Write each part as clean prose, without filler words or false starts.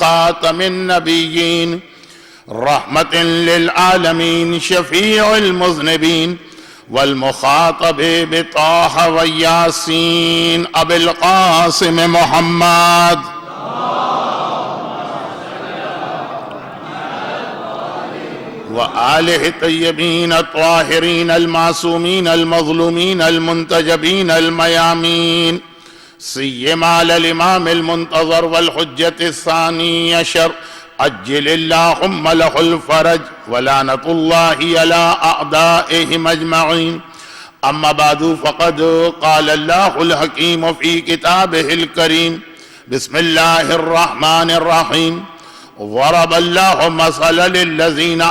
خاتم النبيين رحمة للعالمين شفيع المذنبين والمخاطب بطه والياسين أبي القاسم محمد وآله الطيبين الطاهرين المعصومين المظلومين المنتجبين الميامين سيما على الإمام المنتظر والحجة الثاني عشر عجل اللهم له الفرج ولعنة الله على أعدائهم أجمعين. أما بعد فقد قال الله الحكيم في كتابه الكريم بسم الله الرحمن الرحيم ضرب الله مثلا للذين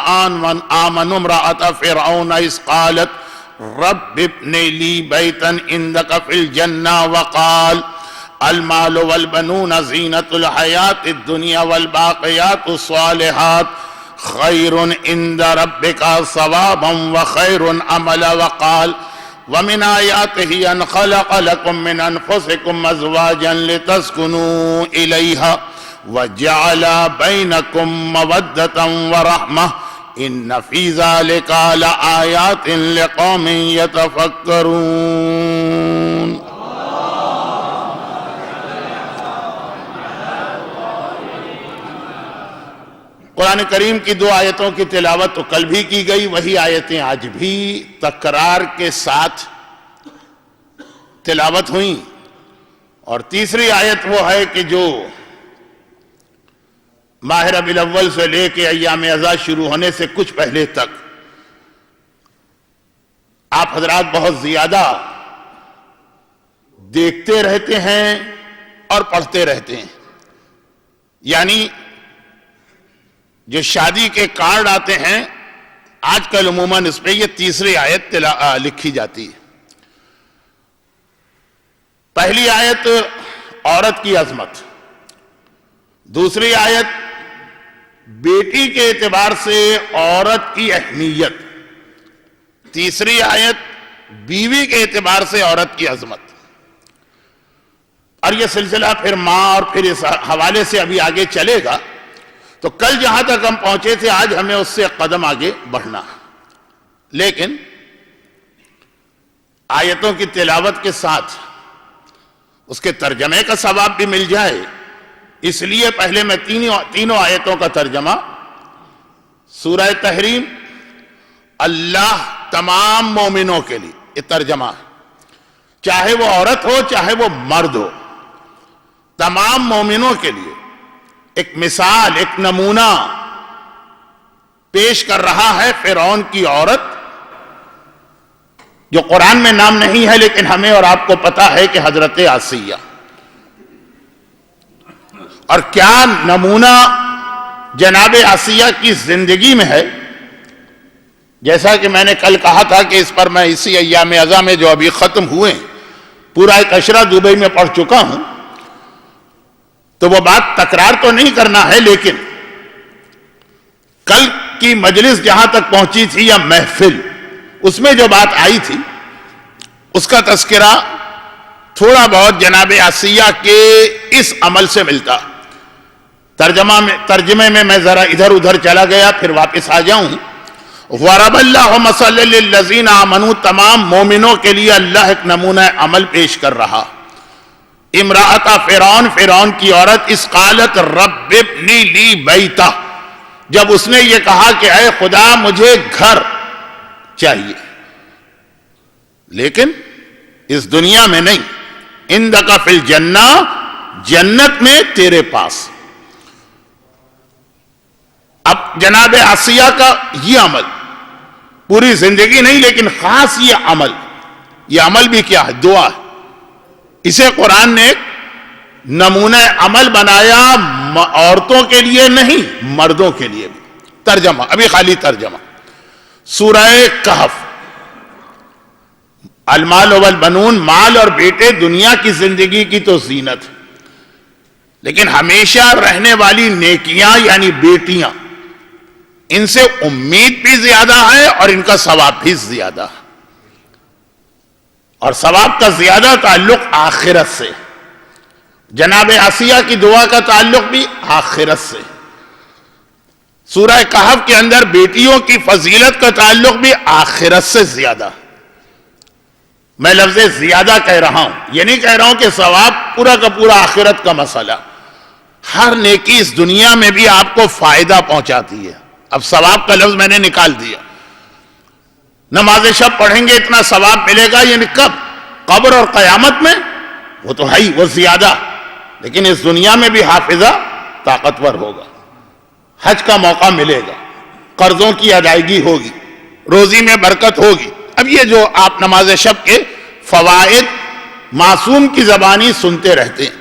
آمنوا امرأة فرعون إذ قالت رب ابن لي بيتا عندك في الجنة وقال المال والبنون زينة الحياة الدنيا والباقيات الصالحات خير عند ربك ثوابا وخير عملا. وقال ومن آياته أن خلق لكم من أنفسكم أزواجا لتسكنوا إليها وجعل بينكم مودة ورحمة إن في ذلك لآيات لقوم يتفكرون. قرآن کریم کی دو آیتوں کی تلاوت تو کل بھی کی گئی، وہی آیتیں آج بھی تکرار کے ساتھ تلاوت ہوئیں. اور تیسری آیت وہ ہے کہ جو ماہ ربیع الاول سے لے کے ایام اعزاز شروع ہونے سے کچھ پہلے تک آپ حضرات بہت زیادہ دیکھتے رہتے ہیں اور پڑھتے رہتے ہیں. یعنی جو شادی کے کارڈ آتے ہیں آج کل عموماً اس پہ یہ تیسری آیت لکھی جاتی ہے. پہلی آیت عورت کی عظمت، دوسری آیت بیٹی کے اعتبار سے عورت کی اہمیت، تیسری آیت بیوی کے اعتبار سے عورت کی عظمت. اور یہ سلسلہ پھر ماں اور پھر اس حوالے سے ابھی آگے چلے گا. تو کل جہاں تک ہم پہنچے تھے آج ہمیں اس سے قدم آگے بڑھنا، لیکن آیتوں کی تلاوت کے ساتھ اس کے ترجمے کا ثواب بھی مل جائے، اس لیے پہلے میں تینوں آیتوں کا ترجمہ. سورہ تحریم اللہ تمام مومنوں کے لیے یہ ترجمہ ہے، چاہے وہ عورت ہو چاہے وہ مرد ہو، تمام مومنوں کے لیے ایک مثال، ایک نمونہ پیش کر رہا ہے. فرعون کی عورت جو قرآن میں نام نہیں ہے لیکن ہمیں اور آپ کو پتا ہے کہ حضرت آسیہ. اور کیا نمونہ جناب آسیہ کی زندگی میں ہے. جیسا کہ میں نے کل کہا تھا کہ اس پر میں اسی ایام اعزاز میں جو ابھی ختم ہوئے پورا ایک اشرہ دبئی میں پڑھ چکا ہوں، تو وہ بات تکرار تو نہیں کرنا ہے، لیکن کل کی مجلس جہاں تک پہنچی تھی یا محفل، اس میں جو بات آئی تھی اس کا تذکرہ تھوڑا بہت جناب آسیہ کے اس عمل سے ملتا. ترجمے میں میں ذرا ادھر ادھر چلا گیا، پھر واپس آ جاؤں. ضرب اللہ مثلا للذین آمنوا، تمام مومنوں کے لیے اللہ ایک نمونہ عمل پیش کر رہا. امرأۃ فرعون، فرعون کی عورت، اس قالت رب ابنی لی بیتا، جب اس نے یہ کہا کہ اے خدا مجھے گھر چاہیے، لیکن اس دنیا میں نہیں، عندک فی الجنہ، جنت میں تیرے پاس. اب جناب آسیہ کا یہ عمل، پوری زندگی نہیں لیکن خاص یہ عمل بھی کیا ہے؟ دعا ہے. اسے قرآن نے ایک نمونہ عمل بنایا، عورتوں کے لیے نہیں مردوں کے لیے بھی. ترجمہ ابھی خالی ترجمہ. سورہ کہف، المال والبنون، مال اور بیٹے دنیا کی زندگی کی تو زینت، لیکن ہمیشہ رہنے والی نیکیاں یعنی بیٹیاں، ان سے امید بھی زیادہ ہے اور ان کا ثواب بھی زیادہ ہے. اور ثواب کا زیادہ تعلق آخرت سے. جناب آسیہ کی دعا کا تعلق بھی آخرت سے. سورہ کہف کے اندر بیٹیوں کی فضیلت کا تعلق بھی آخرت سے زیادہ. میں لفظ زیادہ کہہ رہا ہوں، یہ نہیں کہہ رہا ہوں کہ ثواب پورا کا پورا آخرت کا مسئلہ. ہر نیکی اس دنیا میں بھی آپ کو فائدہ پہنچاتی ہے. اب ثواب کا لفظ میں نے نکال دیا. نماز شب پڑھیں گے اتنا ثواب ملے گا، یعنی کب؟ قبر اور قیامت میں وہ تو ہے ہی، وہ زیادہ. لیکن اس دنیا میں بھی حافظہ طاقتور ہوگا، حج کا موقع ملے گا، قرضوں کی ادائیگی ہوگی، روزی میں برکت ہوگی. اب یہ جو آپ نماز شب کے فوائد معصوم کی زبانی سنتے رہتے ہیں،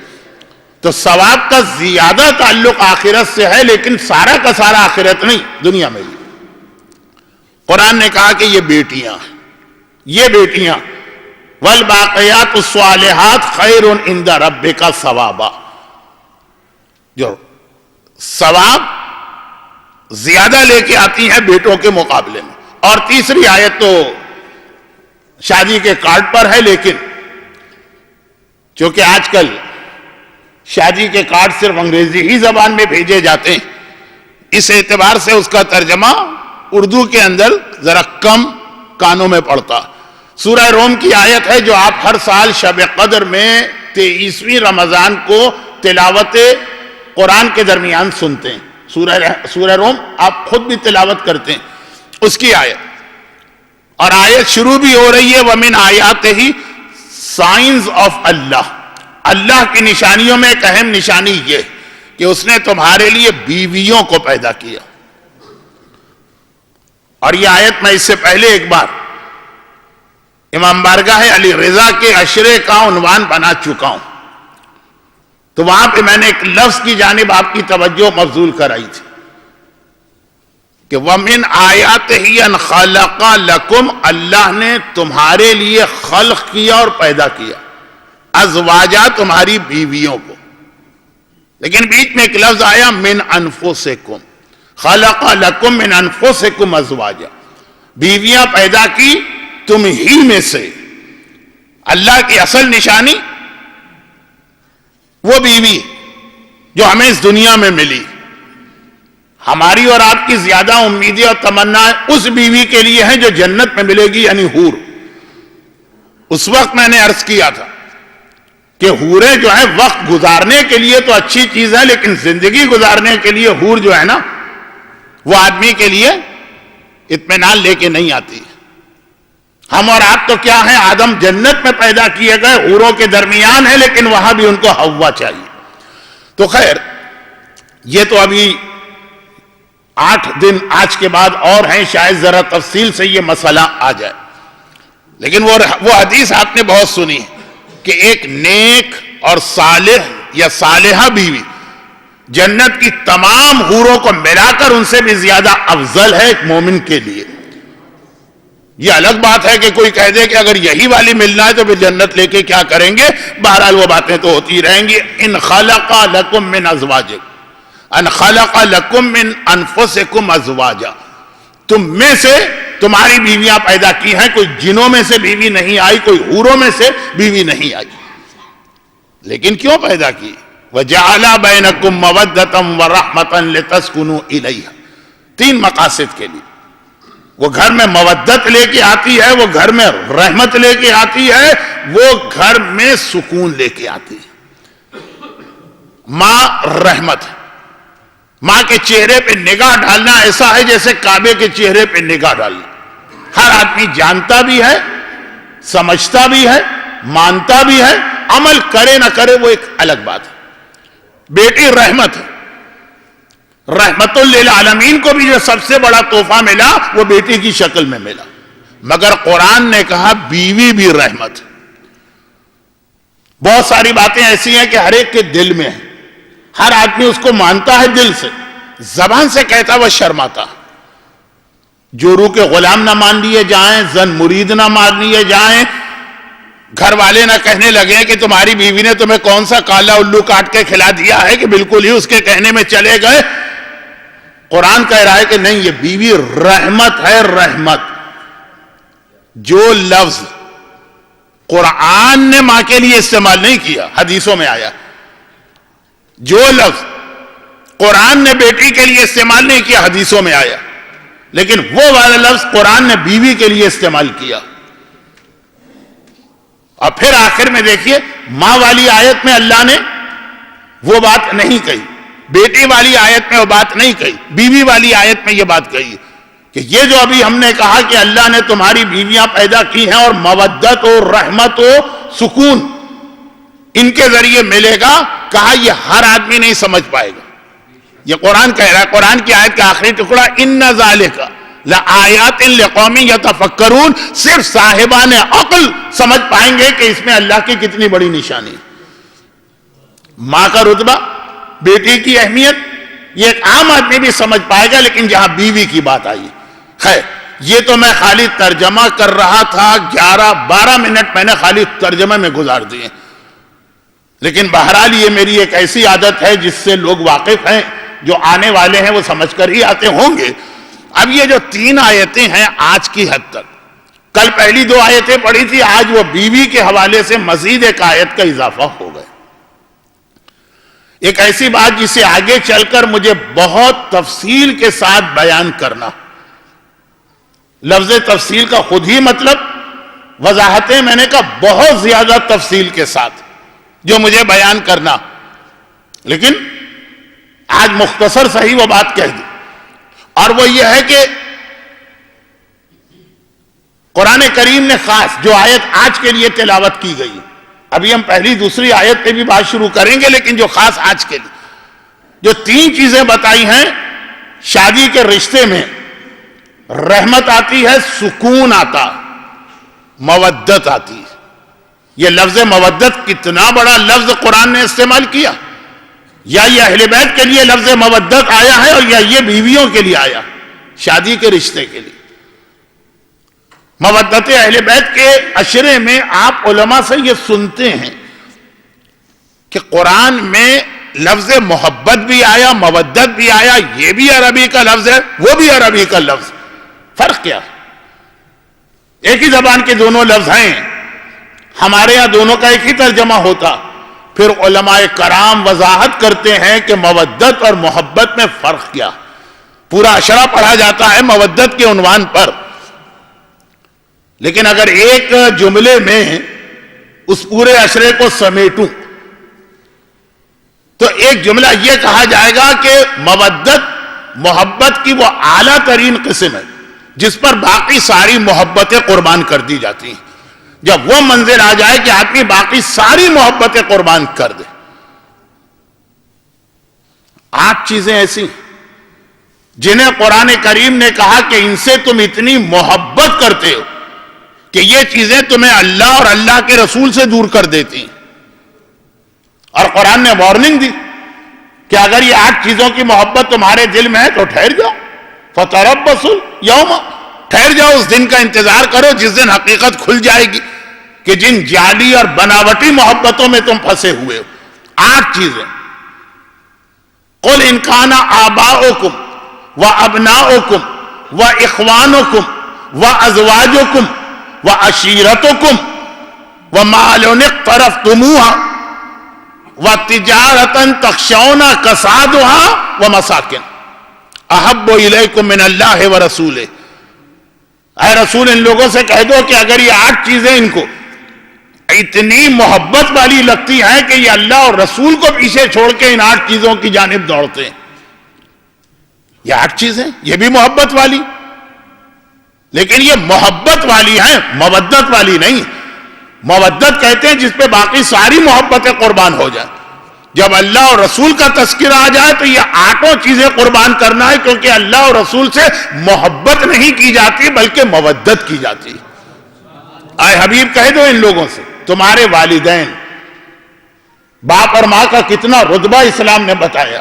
تو ثواب کا زیادہ تعلق آخرت سے ہے، لیکن سارا کا سارا آخرت نہیں، دنیا میں بھی. قرآن نے کہا کہ یہ بیٹیاں والباقیات الصالحات خیر عند ربک ثوابا، جو ثواب زیادہ لے کے آتی ہیں بیٹوں کے مقابلے میں. اور تیسری آیت تو شادی کے کارڈ پر ہے، لیکن چونکہ آج کل شادی کے کارڈ صرف انگریزی ہی زبان میں بھیجے جاتے ہیں، اس اعتبار سے اس کا ترجمہ اردو کے اندر ذرا کم کانوں میں پڑتا. سورہ روم کی آیت ہے جو آپ ہر سال شب قدر میں 23ویں رمضان کو تلاوت قرآن کے درمیان سنتے ہیں. سورہ روم آپ خود بھی تلاوت کرتے ہیں، اس کی آیت. اور آیت شروع بھی ہو رہی ہے وَمِنْ آیَاتِهِ سائنز آف اللہ. اللہ کی نشانیوں میں ایک اہم نشانی یہ کہ اس نے تمہارے لیے بیویوں کو پیدا کیا. اور یہ آیت میں اس سے پہلے ایک بار امام بارگاہ علی رضا کے عشرے کا عنوان بنا چکا ہوں، تو وہاں پہ میں نے ایک لفظ کی جانب آپ کی توجہ مبذول کرائی تھی کہ وَمِنْ آیَاتِهِ أَنْ خَلَقَ لَكُمْ، اللہ نے تمہارے لیے خلق کیا اور پیدا کیا ازواجہ، تمہاری بیویوں کو. لیکن بیچ میں ایک لفظ آیا مِنْ أَنفُسِكُمْ، خَلَقَ لَكُمْ مِنْ أَنفُسِكُمْ ازواجہ، بیویاں پیدا کی تم ہی میں سے. اللہ کی اصل نشانی وہ بیوی جو ہمیں اس دنیا میں ملی. ہماری اور آپ کی زیادہ امیدیں اور تمنا اس بیوی کے لیے ہیں جو جنت میں ملے گی، یعنی حور. اس وقت میں نے عرض کیا تھا کہ حوریں جو ہے وقت گزارنے کے لیے تو اچھی چیز ہے، لیکن زندگی گزارنے کے لیے حور جو ہے نا وہ آدمی کے لیے اطمینان لے کے نہیں آتی. ہم اور آپ تو کیا ہیں، آدم جنت میں پیدا کیے گئے، حوروں کے درمیان ہے، لیکن وہاں بھی ان کو حوا چاہیے. تو خیر یہ تو ابھی 8 دن آج کے بعد اور ہیں، شاید ذرا تفصیل سے یہ مسئلہ آ جائے. لیکن وہ حدیث آپ نے بہت سنی کہ ایک نیک اور صالح یا صالحہ بیوی جنت کی تمام حوروں کو ملا کر ان سے بھی زیادہ افضل ہے ایک مومن کے لیے. یہ الگ بات ہے کہ کوئی کہہ دے کہ اگر یہی والی ملنا ہے تو پھر جنت لے کے کیا کریں گے. بہرحال وہ باتیں تو ہوتی رہیں گی. ان خلق لکم من ازواجکم، ان خلق لکم من انفسکم ازواجا، تم میں سے تمہاری بیویاں پیدا کی ہیں. کوئی جنوں میں سے بیوی نہیں آئی، کوئی حوروں میں سے بیوی نہیں آئی. لیکن کیوں پیدا کی؟ وَجَعَلَ بَيْنَكُمْ مَوَدَّةً وَرَحْمَةً لِتَسْكُنُوا إِلَيْهَا، 3 مقاصد کے لیے. وہ گھر میں مودت لے کے آتی ہے، وہ گھر میں رحمت لے کے آتی ہے، وہ گھر میں سکون لے کے آتی ہے. ماں رحمت ہے. ماں کے چہرے پہ نگاہ ڈالنا ایسا ہے جیسے کعبے کے چہرے پہ نگاہ ڈالنا. ہر آدمی جانتا بھی ہے، سمجھتا بھی ہے، مانتا بھی ہے، عمل کرے نہ کرے وہ ایک الگ بات ہے. بیٹی رحمت ہے. رحمت للعالمین کو بھی جو سب سے بڑا تحفہ ملا وہ بیٹی کی شکل میں ملا. مگر قرآن نے کہا بیوی بھی رحمت ہے. بہت ساری باتیں ایسی ہیں کہ ہر ایک کے دل میں ہیں، ہر آدمی اس کو مانتا ہے دل سے، زبان سے کہتا وہ شرماتا. جورو کے غلام نہ مان لیے جائیں، زن مرید نہ مان لیے جائیں، گھر والے نہ کہنے لگے کہ تمہاری بیوی نے تمہیں کون سا کالا الو کاٹ کے کھلا دیا ہے کہ بالکل ہی اس کے کہنے میں چلے گئے. قرآن کہہ رہا ہے کہ نہیں، یہ بیوی رحمت ہے. رحمت جو لفظ قرآن نے ماں کے لیے استعمال نہیں کیا، حدیثوں میں آیا جو لفظ قرآن نے بیٹی کے لیے استعمال نہیں کیا حدیثوں میں آیا، لیکن وہ والا لفظ قرآن نے بیوی کے لیے استعمال کیا. اور پھر آخر میں دیکھیے ماں والی آیت میں اللہ نے وہ بات نہیں کہی، بیٹی والی آیت میں وہ بات نہیں کہی، بیوی والی آیت میں یہ بات کہی کہ یہ جو ابھی ہم نے کہا کہ اللہ نے تمہاری بیویاں پیدا کی ہیں اور مودت و رحمت و سکون ان کے ذریعے ملے گا، کہا یہ ہر آدمی نہیں سمجھ پائے گا. یہ قرآن کہہ رہا ہے، قرآن کی آیت کا آخری ٹکڑا ان ذالک لآیات لقوم یتفکرون، صرف صاحبان عقل سمجھ پائیں گے کہ اس میں اللہ کی کتنی بڑی نشانی ہے. ماں کا رتبہ، بیٹی کی اہمیت، یہ ایک عام آدمی بھی سمجھ پائے گا، لیکن جہاں بیوی کی بات آئی. خیر یہ تو میں خالی ترجمہ کر رہا تھا، 11-12 منٹ میں نے خالی ترجمے میں گزار دیے، لیکن بہرحال یہ میری ایک ایسی عادت ہے جس سے لوگ واقف ہیں، جو آنے والے ہیں وہ سمجھ کر ہی آتے ہوں گے. اب یہ جو 3 آیتیں ہیں آج کی حد تک، کل پہلی 2 آیتیں پڑھی تھی، آج وہ بیوی کے حوالے سے مزید ایک آیت کا اضافہ ہو گئے. ایک ایسی بات جسے آگے چل کر مجھے بہت تفصیل کے ساتھ بیان کرنا. لفظ تفصیل کا خود ہی مطلب وضاحتیں میں نے کہا بہت زیادہ تفصیل کے ساتھ جو مجھے بیان کرنا، لیکن آج مختصر صحیح وہ بات کہہ دی. اور وہ یہ ہے کہ قرآن کریم نے خاص جو آیت آج کے لیے تلاوت کی گئی، ابھی ہم پہلی دوسری آیت پہ بھی بات شروع کریں گے، لیکن جو خاص آج کے لیے جو 3 چیزیں بتائی ہیں، شادی کے رشتے میں رحمت آتی ہے، سکون آتا، مودت آتی ہے. یہ لفظ مودت کتنا بڑا لفظ قرآن نے استعمال کیا. یا یہ اہل بیت کے لیے لفظ مودت آیا ہے اور یا یہ بیویوں کے لیے آیا، شادی کے رشتے کے لیے. مودت اہل بیت کے اشرے میں آپ علماء سے یہ سنتے ہیں کہ قرآن میں لفظ محبت بھی آیا، مودت بھی آیا، یہ بھی عربی کا لفظ ہے، وہ بھی عربی کا لفظ. فرق کیا؟ ایک ہی زبان کے دونوں لفظ ہیں، ہمارے یہاں دونوں کا ایک ہی ترجمہ ہوتا. پھر علماء کرام وضاحت کرتے ہیں کہ مودت اور محبت میں فرق کیا. پورا اشرا پڑھا جاتا ہے مودت کے عنوان پر، لیکن اگر ایک جملے میں اس پورے اشرے کو سمیٹوں تو ایک جملہ یہ کہا جائے گا کہ مودت محبت کی وہ اعلیٰ ترین قسم ہے جس پر باقی ساری محبتیں قربان کر دی جاتی ہیں. جب وہ منزل آ جائے کہ آدمی باقی ساری محبتیں قربان کر دے. 8 چیزیں ایسی جنہیں قرآن کریم نے کہا کہ ان سے تم اتنی محبت کرتے ہو کہ یہ چیزیں تمہیں اللہ اور اللہ کے رسول سے دور کر دیتی ہیں. اور قرآن نے وارننگ دی کہ اگر یہ 8 چیزوں کی محبت تمہارے دل میں ہے تو ٹھہر جاؤ، فتربصوا یوما، ٹھہر جاؤ، اس دن کا انتظار کرو جس دن حقیقت کھل جائے گی کہ جن جعلی اور بناوٹی محبتوں میں تم پھنسے ہوئے ہو. 8 چیزیں. قل ان کان آباؤکم وابناؤکم واخوانکم وازواجکم وعشیرتکم ومال اقترفتموها وتجارة تخشون کسادها ومساکن احب الیکم من اللہ ورسولہ. اے رسول ان لوگوں سے کہہ دو کہ اگر یہ 8 چیزیں ان کو اتنی محبت والی لگتی ہیں کہ یہ اللہ اور رسول کو پیچھے چھوڑ کے ان 8 چیزوں کی جانب دوڑتے ہیں. یہ 8 چیزیں یہ بھی محبت والی، لیکن یہ محبت والی ہیں، مودت والی نہیں. مودت کہتے ہیں جس پہ باقی ساری محبتیں قربان ہو جائیں. جب اللہ اور رسول کا تذکرہ آ جائے تو یہ 8 چیزیں قربان کرنا ہے، کیونکہ اللہ اور رسول سے محبت نہیں کی جاتی بلکہ مودت کی جاتی. اے حبیب کہہ دو ان لوگوں سے تمہارے والدین، باپ اور ماں کا کتنا رتبہ اسلام نے بتایا،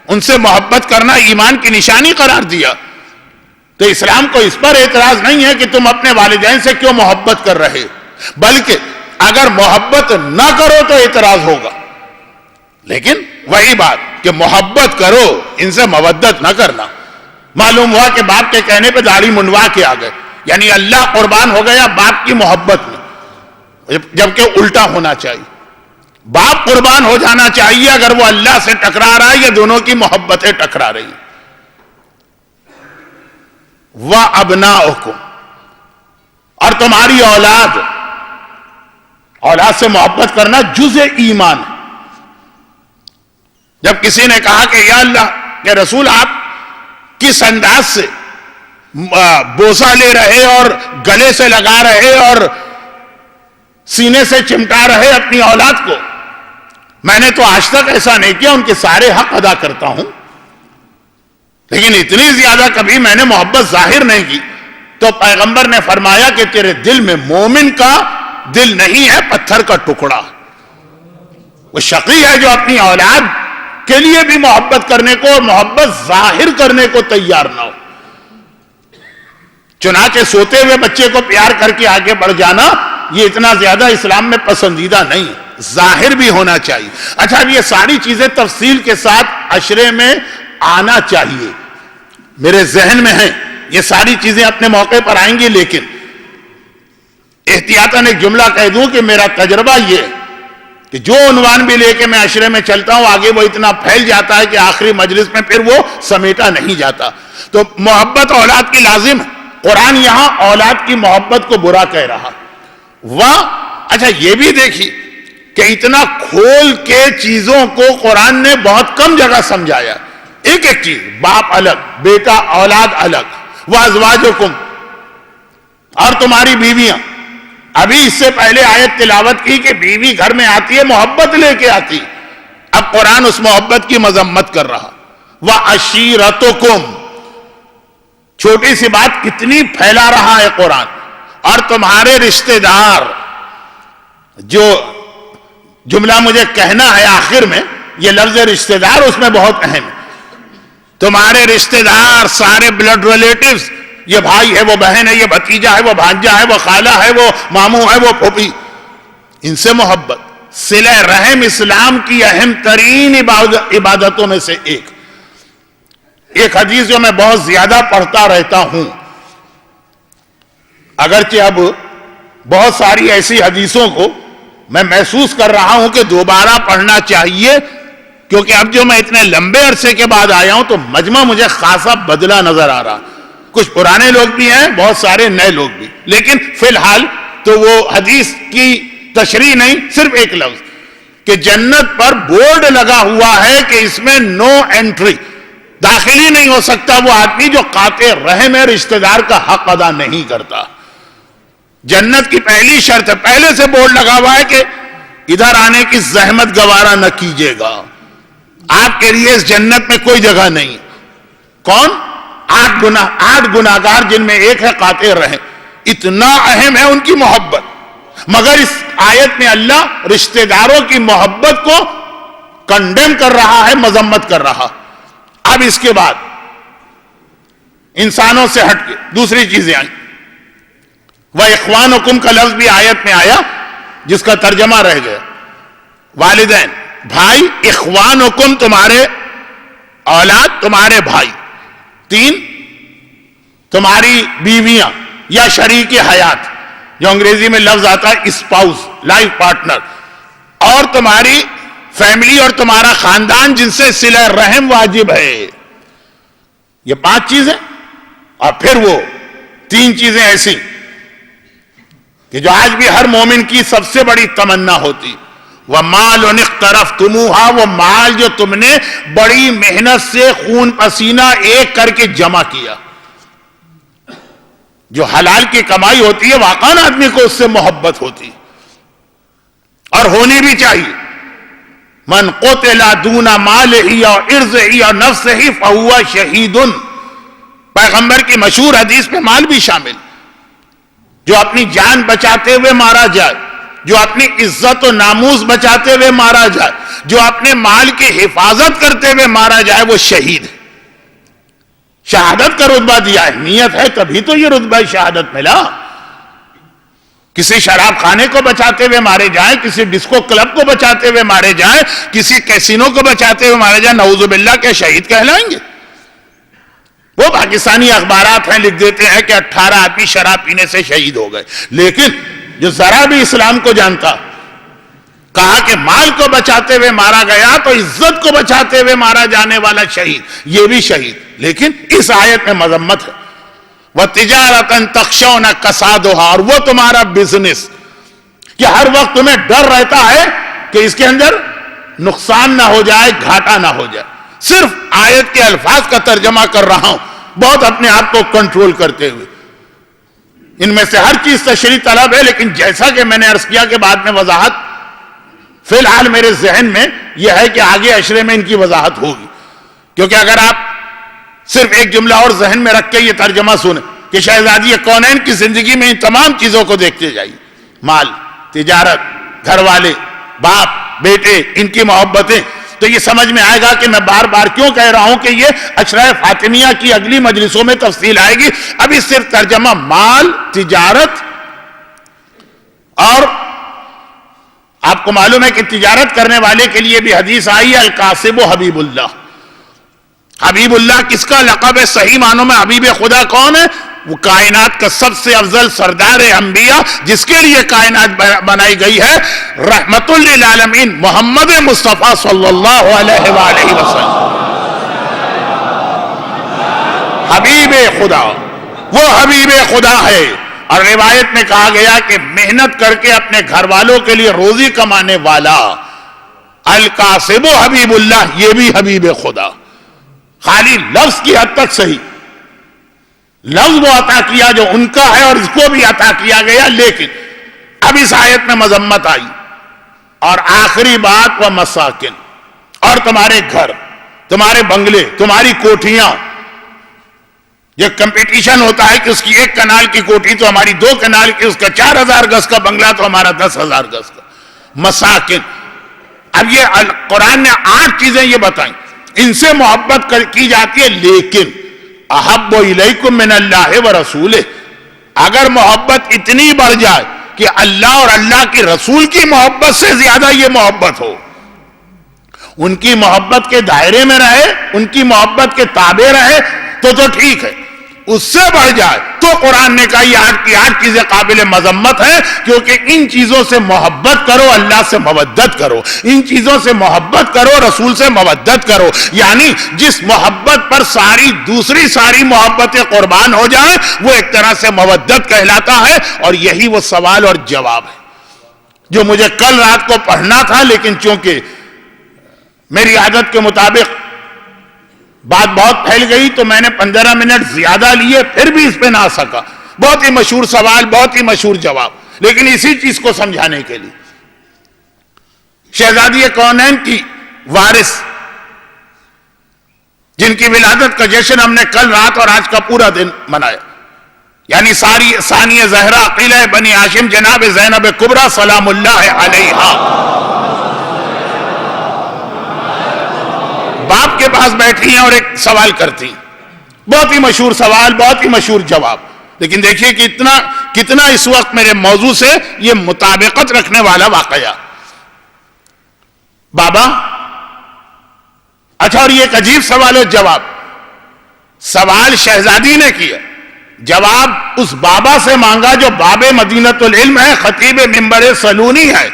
ان سے محبت کرنا ایمان کی نشانی قرار دیا. تو اسلام کو اس پر اعتراض نہیں ہے کہ تم اپنے والدین سے کیوں محبت کر رہے ہو، بلکہ اگر محبت نہ کرو تو اعتراض ہوگا. لیکن وہی بات کہ محبت کرو، ان سے مودت نہ کرنا. معلوم ہوا کہ باپ کے کہنے پہ داڑھی منڈوا کے آ گئے، یعنی اللہ قربان ہو گیا باپ کی محبت میں، جبکہ الٹا ہونا چاہیے. باپ قربان ہو جانا چاہیے اگر وہ اللہ سے ٹکرا رہا ہے یا دونوں کی محبتیں ٹکرا رہی. وَأَبْنَاؤُكُمْ، اور تمہاری اولاد سے محبت کرنا جزء ایمان ہے. جب کسی نے کہا کہ یا اللہ یا رسول آپ کس انداز سے بوسہ لے رہے اور گلے سے لگا رہے اور سینے سے چمٹا رہے اپنی اولاد کو، میں نے تو آج تک ایسا نہیں کیا، ان کے سارے حق ادا کرتا ہوں، لیکن اتنی زیادہ کبھی میں نے محبت ظاہر نہیں کی. تو پیغمبر نے فرمایا کہ تیرے دل میں مومن کا دل نہیں ہے، پتھر کا ٹکڑا. وہ شقی ہے جو اپنی اولاد کے لیے بھی محبت کرنے کو اور محبت ظاہر کرنے کو تیار نہ ہو. چنانچہ سوتے ہوئے بچے کو پیار کر کے آگے بڑھ جانا یہ اتنا زیادہ اسلام میں پسندیدہ نہیں، ظاہر بھی ہونا چاہیے. اچھا، اب یہ ساری چیزیں تفصیل کے ساتھ عشرے میں آنا چاہیے، میرے ذہن میں ہیں یہ ساری چیزیں اپنے موقع پر آئیں گی، لیکن احتیاطاً ایک جملہ کہہ دوں کہ میرا تجربہ یہ ہے کہ جو عنوان بھی لے کے میں عشرے میں چلتا ہوں آگے وہ اتنا پھیل جاتا ہے کہ آخری مجلس میں پھر وہ سمیٹا نہیں جاتا. تو محبت اولاد کی لازم ہے. قرآن یہاں اولاد کی محبت کو برا کہہ رہا. اچھا یہ بھی دیکھیے کہ اتنا کھول کے چیزوں کو قرآن نے بہت کم جگہ سمجھایا. ایک ایک چیز، باپ الگ، بیٹا اولاد الگ. وَأَزْوَاجُكُمْ، اور تمہاری بیویاں. ابھی اس سے پہلے آیت تلاوت کی کہ بیوی گھر میں آتی ہے محبت لے کے آتی، اب قرآن اس محبت کی مذمت کر رہا. وَعَشِيرَتُكُمْ، چھوٹی سی بات کتنی پھیلا رہا ہے قرآن. اور تمہارے رشتہ دار، جو جملہ مجھے کہنا ہے آخر میں، یہ لفظ رشتہ دار اس میں بہت اہم ہے. تمہارے رشتہ دار سارے بلڈ ریلیٹیوز، یہ بھائی ہے، وہ بہن ہے، یہ بھتیجا ہے، وہ بھانجا ہے، وہ خالہ ہے، وہ ماموں ہے، وہ پھوپھی، ان سے محبت. صلہ رحم اسلام کی اہم ترین عبادتوں میں سے ایک حدیث جو میں بہت زیادہ پڑھتا رہتا ہوں، اگرچہ اب بہت ساری ایسی حدیثوں کو میں محسوس کر رہا ہوں کہ دوبارہ پڑھنا چاہیے، کیونکہ اب جو میں اتنے لمبے عرصے کے بعد آیا ہوں تو مجمع مجھے خاصا بدلا نظر آ رہا. کچھ پرانے لوگ بھی ہیں، بہت سارے نئے لوگ بھی، لیکن فی الحال تو وہ حدیث کی تشریح نہیں، صرف ایک لفظ کہ جنت پر بورڈ لگا ہوا ہے کہ اس میں نو انٹری، داخل ہی نہیں ہو سکتا وہ آدمی جو قاطع رحم ہے، رشتہ دار کا حق ادا نہیں کرتا. جنت کی پہلی شرط ہے، پہلے سے بورڈ لگا ہوا ہے کہ ادھر آنے کی زحمت گوارا نہ کیجیے گا، آپ کے لیے اس جنت میں کوئی جگہ نہیں. کون؟ 8 گناہگار جن میں ایک ہے قاطع رحم. اتنا اہم ہے ان کی محبت، مگر اس آیت میں اللہ رشتہ داروں کی محبت کو کنڈیم کر رہا ہے، مذمت کر رہا. اب اس کے بعد انسانوں سے ہٹ کے دوسری چیزیں آئیں. وَإِخْوَانُكُمْ کا لفظ بھی آیت میں آیا جس کا ترجمہ رہ گیا. والدین، بھائی. اخوانکم تمہارے اولاد، تمہارے بھائی. 3 تمہاری بیویاں یا شریک حیات، جو انگریزی میں لفظ آتا ہے اسپاؤس، لائف پارٹنر. اور تمہاری فیملی اور تمہارا خاندان جن سے صلہ رحم واجب ہے. یہ 5 چیزیں، اور پھر وہ 3 چیزیں ایسی کہ جو آج بھی ہر مومن کی سب سے بڑی تمنا ہوتی. وَمَالٌ اقْتَرَفْتُمُوهَا، وہ مال جو تم نے بڑی محنت سے خون پسینہ ایک کر کے جمع کیا. جو حلال کی کمائی ہوتی ہے واقعاً آدمی کو اس سے محبت ہوتی اور ہونی بھی چاہیے. من قتل دون مالہ اور عرضہ اور نفسہ فہو شہید. پیغمبر کی مشہور حدیث میں مال بھی شامل. جو اپنی جان بچاتے ہوئے مارا جائے، جو اپنی عزت و ناموس بچاتے ہوئے مارا جائے، جو اپنے مال کی حفاظت کرتے ہوئے مارا جائے، وہ شہید ہے. شہادت کا رتبہ دیا ہے، نیت ہے تبھی تو یہ رتبہ شہادت ملا. کسی شراب خانے کو بچاتے ہوئے مارے جائیں، کسی ڈسکو کلب کو بچاتے ہوئے مارے جائیں، کسی کیسینو کو بچاتے ہوئے مارے جائیں، نعوذ باللہ کے شہید کہلائیں گے. وہ پاکستانی اخبارات ہیں لکھ دیتے ہیں کہ 18 آدمی شراب پینے سے شہید ہو گئے. لیکن جو ذرا بھی اسلام کو جانتا، کہا کہ مال کو بچاتے ہوئے مارا گیا تو عزت کو بچاتے ہوئے مارا جانے والا شہید یہ بھی شہید. لیکن اس آیت میں مذمت ہے. وَتِجَارَةً تَخْشَوْنَ كَسَادُهَا، اور وہ تمہارا بزنس کہ ہر وقت تمہیں ڈر رہتا ہے کہ اس کے اندر نقصان نہ ہو جائے، گھاٹا نہ ہو جائے. صرف آیت کے الفاظ کا ترجمہ کر رہا ہوں بہت اپنے آپ کو کنٹرول کرتے ہوئے. ان میں سے ہر چیز تشریح طلب ہے، لیکن جیسا کہ میں نے عرض کیا کہ بعد میں وضاحت فی الحال میرے ذہن میں یہ ہے کہ آگے اشرے میں ان کی وضاحت ہوگی. کیونکہ اگر آپ صرف ایک جملہ اور ذہن میں رکھ کے یہ ترجمہ سنیں کہ شہزادی کونین کی زندگی میں ان تمام چیزوں کو دیکھتے جائیے، مال، تجارت، گھر والے، باپ، بیٹے، ان کی محبتیں، تو یہ سمجھ میں آئے گا کہ میں بار بار کیوں کہہ رہا ہوں کہ یہ اشرا فاطمیہ کی اگلی مجلسوں میں تفصیل آئے گی. ابھی صرف ترجمہ مال، تجارت، اور آپ کو معلوم ہے کہ تجارت کرنے والے کے لیے بھی حدیث آئی ہے القاسب حبیب اللہ. حبیب اللہ کس کا لقب ہے؟ صحیح معنوں میں حبیب خدا کون ہے؟ وہ کائنات کا سب سے افضل سردار انبیاء جس کے لیے کائنات بنائی گئی ہے، رحمت للعالمین محمد مصطفیٰ صلی اللہ علیہ وآلہ وسلم. حبیب خدا، وہ حبیب خدا ہے. اور روایت میں کہا گیا کہ محنت کر کے اپنے گھر والوں کے لیے روزی کمانے والا القاسب حبیب اللہ، یہ بھی حبیب خدا. خالی لفظ کی حد تک صحیح، لفظ وہ عطا کیا جو ان کا ہے اور اس کو بھی عطا کیا گیا. لیکن اب اس آیت میں مذمت آئی. اور آخری بات وہ مساکن، اور تمہارے گھر، تمہارے بنگلے، تمہاری کوٹھیاں. یہ کمپٹیشن ہوتا ہے کہ اس کی 1 کنال کی کوٹھی تو ہماری 2 کنال کی، اس کا 4000 گز کا بنگلہ تو ہمارا 10,000 گز کا. مساکن، اب یہ قرآن نے 8 چیزیں یہ بتائیں، ان سے محبت کی جاتی ہے. لیکن احب الیکم من اللہ ورسولہ، اگر محبت اتنی بڑھ جائے کہ اللہ اور اللہ کی رسول کی محبت سے زیادہ یہ محبت ہو، ان کی محبت کے دائرے میں رہے، ان کی محبت کے تابع رہے تو ٹھیک ہے. اس سے بڑھ جائے تو قرآن نے کہا یہ 8 کی 8 چیزیں قابل مذمت ہیں. کیونکہ ان چیزوں سے محبت کرو، اللہ سے مودت کرو. ان چیزوں سے محبت کرو، رسول سے مودت کرو. یعنی جس محبت پر دوسری ساری محبتیں قربان ہو جائیں وہ ایک طرح سے مودت کہلاتا ہے. اور یہی وہ سوال اور جواب ہے جو مجھے کل رات کو پڑھنا تھا، لیکن چونکہ میری عادت کے مطابق بات بہت پھیل گئی تو میں نے 15 منٹ زیادہ لیے، پھر بھی اس پہ نہ آ سکا. بہت ہی مشہور سوال، بہت ہی مشہور جواب، لیکن اسی چیز کو سمجھانے کے لیے شہزادی کونین کی وارث جن کی ولادت کا جشن ہم نے کل رات اور آج کا پورا دن منایا، یعنی ثانیہ زہرا عقیلہ بنی ہاشم جناب زینب کبریٰ سلام اللہ علیہا، باپ کے پاس بیٹھی ہیں اور ایک سوال کرتی ہیں. بہت ہی مشہور سوال، بہت ہی مشہور جواب. لیکن دیکھیے کہ کتنا اس وقت میرے موضوع سے یہ مطابقت رکھنے والا واقعہ. بابا، اچھا، اور یہ ایک عجیب سوال اور جواب. سوال شہزادی نے کیا، جواب اس بابا سے مانگا جو باب مدینۃ العلم ہے، خطیب منبر سلونی ہے.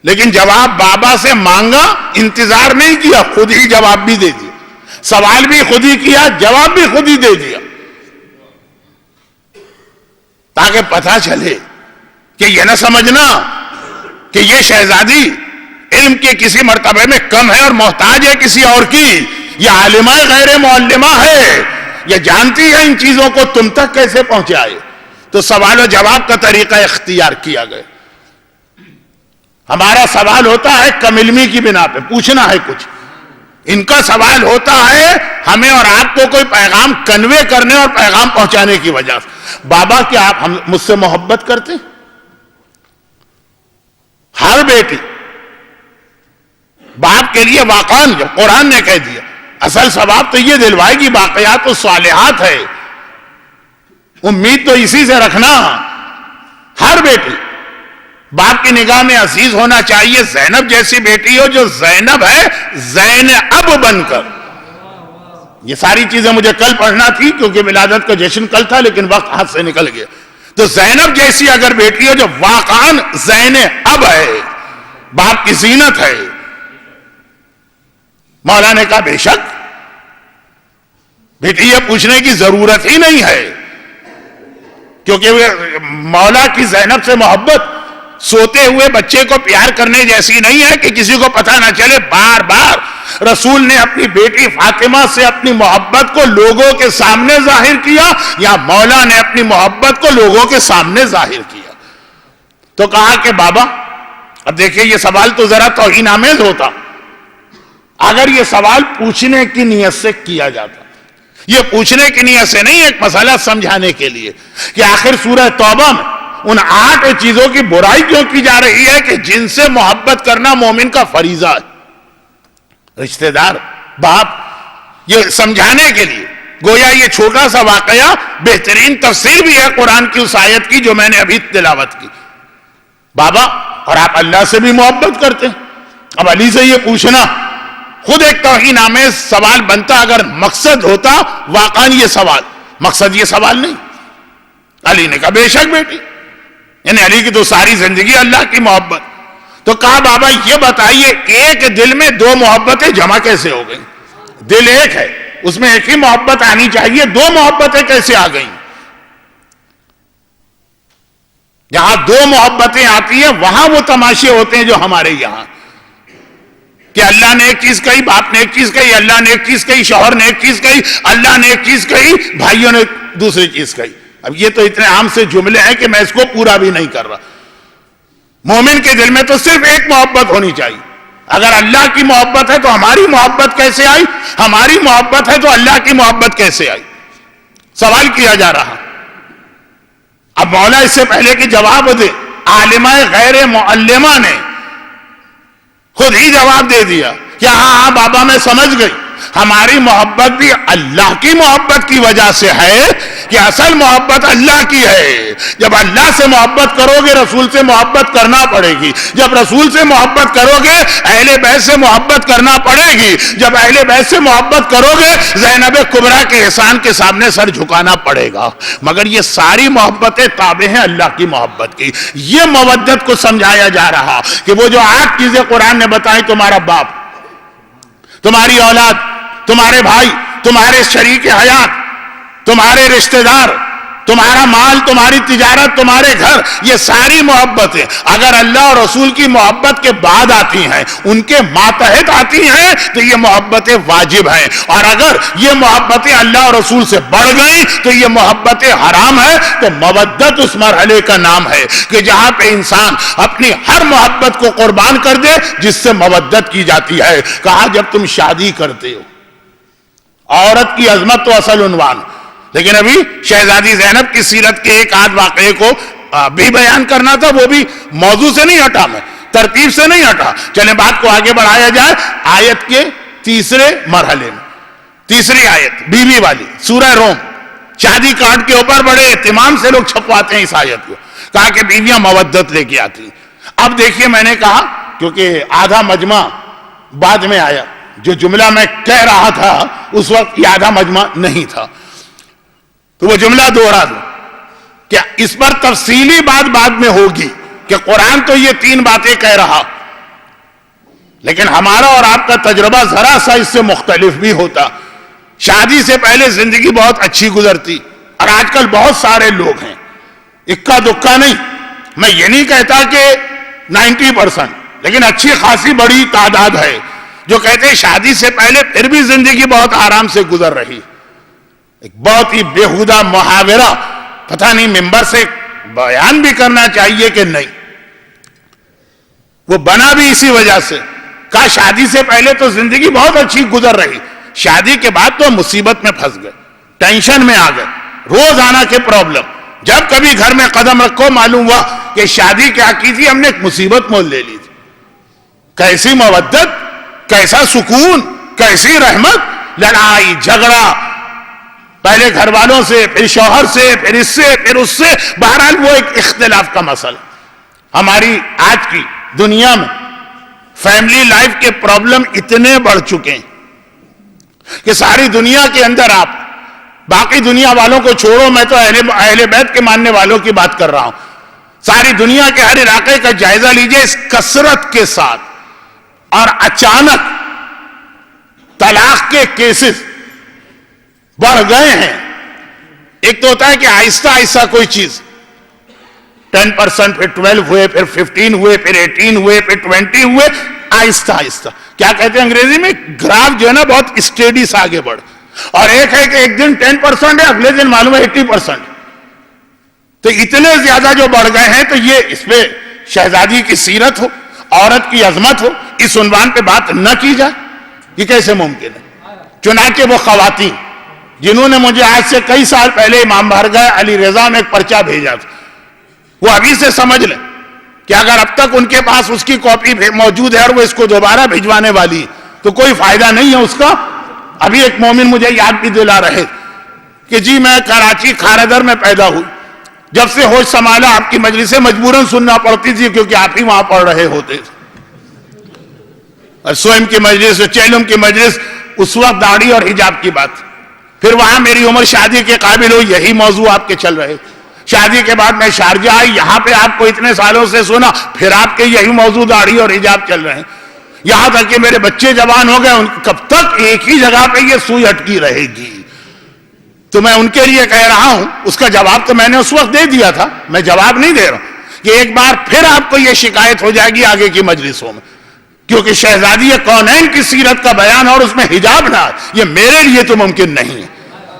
لیکن جواب بابا سے مانگا، انتظار نہیں کیا، خود ہی جواب بھی دے دیا. سوال بھی خود ہی کیا، جواب بھی خود ہی دے دیا، تاکہ پتہ چلے کہ یہ نہ سمجھنا کہ یہ شہزادی علم کے کسی مرتبے میں کم ہے اور محتاج ہے کسی اور کی. یہ عالمہ غیر معلمہ ہے، یہ جانتی ہے ان چیزوں کو تم تک کیسے پہنچائے. تو سوال و جواب کا طریقہ اختیار کیا گیا. ہمارا سوال ہوتا ہے کم علمی کی بنا پہ پوچھنا ہے کچھ، ان کا سوال ہوتا ہے ہمیں اور آپ کو کوئی پیغام کنوے کرنے اور پیغام پہنچانے کی وجہ سے. بابا، کیا آپ مجھ سے محبت کرتے؟ ہر بیٹی باپ کے لیے واقعاً جو قرآن نے کہہ دیا اصل ثواب تو یہ دلوائے گی، باقیات و صالحات ہے، امید تو اسی سے رکھنا. ہر بیٹی باپ کی نگاہ میں عزیز ہونا چاہیے. زینب جیسی بیٹی ہو جو زینب ہے زین اب بن کر. یہ ساری چیزیں مجھے کل پڑھنا تھی کیونکہ ولادت کا جشن کل تھا، لیکن وقت ہاتھ سے نکل گیا. تو زینب جیسی اگر بیٹی ہو جو واقعاً زین اب ہے، باپ کی زینت ہے. مولا نے کہا بے شک بیٹی یہ پوچھنے کی ضرورت ہی نہیں ہے، کیونکہ مولا کی زینب سے محبت سوتے ہوئے بچے کو پیار کرنے جیسی نہیں ہے کہ کسی کو پتہ نہ چلے. بار بار رسول نے اپنی بیٹی فاطمہ سے اپنی محبت کو لوگوں کے سامنے ظاہر کیا، یا مولا نے اپنی محبت کو لوگوں کے سامنے ظاہر کیا. تو کہا کہ بابا اب دیکھیے یہ سوال تو ذرا توہین آمیز ہوتا اگر یہ سوال پوچھنے کی نیت سے کیا جاتا. یہ پوچھنے کی نیت سے نہیں، ایک مسئلہ سمجھانے کے لیے کہ آخر سورہ توبہ میں ان 8 چیزوں کی برائی کیوں کی جا رہی ہے کہ جن سے محبت کرنا مومن کا فریضہ ہے. رشتہ دار، باپ، یہ سمجھانے کے لیے گویا یہ چھوٹا سا واقعہ بہترین تفسیر بھی ہے قرآن کی اس آیت کی جو میں نے ابھی تلاوت کی. بابا اور آپ اللہ سے بھی محبت کرتے ہیں، اب علی سے یہ پوچھنا خود ایک توہین آمیز سوال بنتا اگر مقصد ہوتا واقعاً یہ سوال. مقصد یہ سوال نہیں. علی نے کہا بے شک بیٹی، یعنی علی کی تو ساری زندگی اللہ کی محبت. تو کہا بابا یہ بتائیے ایک دل میں 2 محبتیں جمع کیسے ہو گئیں؟ دل ایک ہے، اس میں ایک ہی محبت آنی چاہیے، 2 محبتیں کیسے آ گئیں؟ جہاں 2 محبتیں آتی ہیں وہاں وہ تماشے ہوتے ہیں جو ہمارے یہاں کہ اللہ نے ایک چیز کہی، باپ نے ایک چیز کہی، اللہ نے ایک چیز کہی، شوہر نے ایک چیز کہی، اللہ نے ایک چیز کہی، بھائیوں نے دوسری چیز کہی. اب یہ تو اتنے عام سے جملے ہیں کہ میں اس کو پورا بھی نہیں کر رہا. مومن کے دل میں تو صرف ایک محبت ہونی چاہیے. اگر اللہ کی محبت ہے تو ہماری محبت کیسے آئی؟ ہماری محبت ہے تو اللہ کی محبت کیسے آئی؟ سوال کیا جا رہا. اب مولا اس سے پہلے کہ جواب دے، عالمہ غیر معلمہ نے خود ہی جواب دے دیا کہ ہاں بابا میں سمجھ گئی، ہماری محبت بھی اللہ کی محبت کی وجہ سے ہے کہ اصل محبت اللہ کی ہے. جب اللہ سے محبت کرو گے رسول سے محبت کرنا پڑے گی. جب رسول سے محبت کرو گے اہل بیت سے محبت کرنا پڑے گی. جب اہل بیت سے محبت کرو گے زینب کبریٰ کے احسان کے سامنے سر جھکانا پڑے گا. مگر یہ ساری محبتیں تابع ہیں اللہ کی محبت کی. یہ مودت کو سمجھایا جا رہا کہ وہ جو 8 چیزیں قرآن نے بتائیں، تمہارا باپ، تمہاری اولاد، تمہارے بھائی، تمہارے شریک حیات، تمہارے رشتہ دار، تمہارا مال، تمہاری تجارت، تمہارے گھر، یہ ساری محبتیں اگر اللہ اور رسول کی محبت کے بعد آتی ہیں، ان کے ماتحت آتی ہیں، تو یہ محبتیں واجب ہیں. اور اگر یہ محبتیں اللہ اور رسول سے بڑھ گئیں تو یہ محبتیں حرام ہیں. تو مودت اس مرحلے کا نام ہے کہ جہاں پہ انسان اپنی ہر محبت کو قربان کر دے جس سے مودت کی جاتی ہے. کہا جب تم شادی کرتے ہو، عورت کی عظمت تو اصل عنوان، لیکن ابھی شہزادی زینب کی سیرت کے ایک آدھ واقعے کو بھی بیان کرنا تھا، وہ بھی موضوع سے نہیں ہٹا، میں ترتیب سے نہیں ہٹا. چلیں بات کو آگے بڑھایا جائے. آیت کے تیسرے مرحلے میں، تیسری آیت بیوی والی سورہ روم، شادی کارڈ کے اوپر بڑے اہتمام سے لوگ چھپواتے ہیں اس آیت کو. کہا کہ بیویاں مودت لے کے آتی. اب دیکھیے میں نے کہا کیونکہ آدھا مجمع بعد میں آیا، جو جملہ میں کہہ رہا تھا اس وقت یہ آدھا مجمع نہیں تھا، تو وہ جملہ دوہرا دو کہ اس پر تفصیلی بات بعد میں ہوگی کہ قرآن تو یہ 3 باتیں کہہ رہا، لیکن ہمارا اور آپ کا تجربہ ذرا سا اس سے مختلف بھی ہوتا. شادی سے پہلے زندگی بہت اچھی گزرتی، اور آج کل بہت سارے لوگ ہیں، اکا دکا نہیں، میں یہ نہیں کہتا کہ 90%، لیکن اچھی خاصی بڑی تعداد ہے جو کہتے ہیں شادی سے پہلے پھر بھی زندگی بہت آرام سے گزر رہی. ایک بہت ہی بےہودہ محاورہ، پتہ نہیں ممبر سے بیان بھی کرنا چاہیے کہ نہیں، وہ بنا بھی اسی وجہ سے. کہا شادی سے پہلے تو زندگی بہت اچھی گزر رہی، شادی کے بعد تو مصیبت میں پھنس گئے، ٹینشن میں آ گئے، روزانہ کے پرابلم. جب کبھی گھر میں قدم رکھو معلوم ہوا کہ شادی کیا کی تھی، ہم نے ایک مصیبت مول لے لی تھی. کیسی مودت، کیسا سکون، کیسی رحمت. لڑائی جھگڑا پہلے گھر والوں سے، پھر شوہر سے، پھر اس سے، پھر اس سے، بہرحال وہ ایک اختلاف کا مسئلہ. ہماری آج کی دنیا میں فیملی لائف کے پرابلم اتنے بڑھ چکے ہیں کہ ساری دنیا کے اندر آپ باقی دنیا والوں کو چھوڑو، میں تو اہل بیت کے ماننے والوں کی بات کر رہا ہوں. ساری دنیا کے ہر علاقے کا جائزہ لیجئے، اس کثرت کے ساتھ اور اچانک طلاق کے کیسز بڑھ گئے ہیں۔ ایک تو ہوتا ہے کہ آہستہ آہستہ کوئی چیز 10%، پھر 12 ہوئے، پھر 15 ہوئے، پھر 18 ہوئے، پھر 20 ہوئے، آہستہ آہستہ، کیا کہتے ہیں انگریزی میں، گراف جو ہے نا بہت اسٹیڈی سے آگے بڑھ۔ اور ایک ہے کہ ایک دن 10% ہے، اگلے دن معلوم ہے 80%۔ تو اتنے زیادہ جو بڑھ گئے ہیں، تو یہ اس پہ شہزادی کی سیرت ہو، عورت کی عظمت ہو، اس عنوان پہ بات نہ کی جائے، یہ کیسے ممکن ہے؟ چنانچہ وہ خواتین جنہوں نے مجھے آج سے کئی سال پہلے امام بارگاہ علی رضا میں ایک پرچہ بھیجا تھا، وہ ابھی سے سمجھ لیں کہ اگر اب تک ان کے پاس اس کی کاپی موجود ہے اور وہ اس کو دوبارہ بھیجوانے والی تو کوئی فائدہ نہیں ہے اس کا۔ ابھی ایک مومن مجھے یاد بھی دلا رہے کہ جی میں کراچی کھارادر میں پیدا ہوئی، جب سے ہوش سنبھالا آپ کی مجلسیں مجبوراً سننا پڑتی تھی کیونکہ آپ ہی وہاں پڑھ رہے ہوتے تھے، اور سوئم کی مجلس، چیلم کی مجلس، اس وقت داڑھی اور حجاب کی بات، پھر وہاں میری عمر شادی کے قابل ہوئی، یہی موضوع آپ کے چل رہے تھے۔ شادی کے بعد میں شارجہ آئی، یہاں پہ آپ کو اتنے سالوں سے سنا، پھر آپ کے یہی موضوع داڑھی اور حجاب چل رہے ہیں، یہاں تک کہ میرے بچے جوان ہو گئے، کب تک ایک ہی جگہ پہ یہ سوئی اٹکی رہے گی؟ تو میں ان کے لیے کہہ رہا ہوں، اس کا جواب تو میں نے اس وقت دے دیا تھا، میں جواب نہیں دے رہا ہوں کہ ایک بار پھر آپ کو یہ شکایت ہو جائے گی آگے کی مجلسوں میں، کیونکہ شہزادی کونین کی سیرت کا بیان اور اس میں حجاب نہ، یہ میرے لیے تو ممکن نہیں ہے۔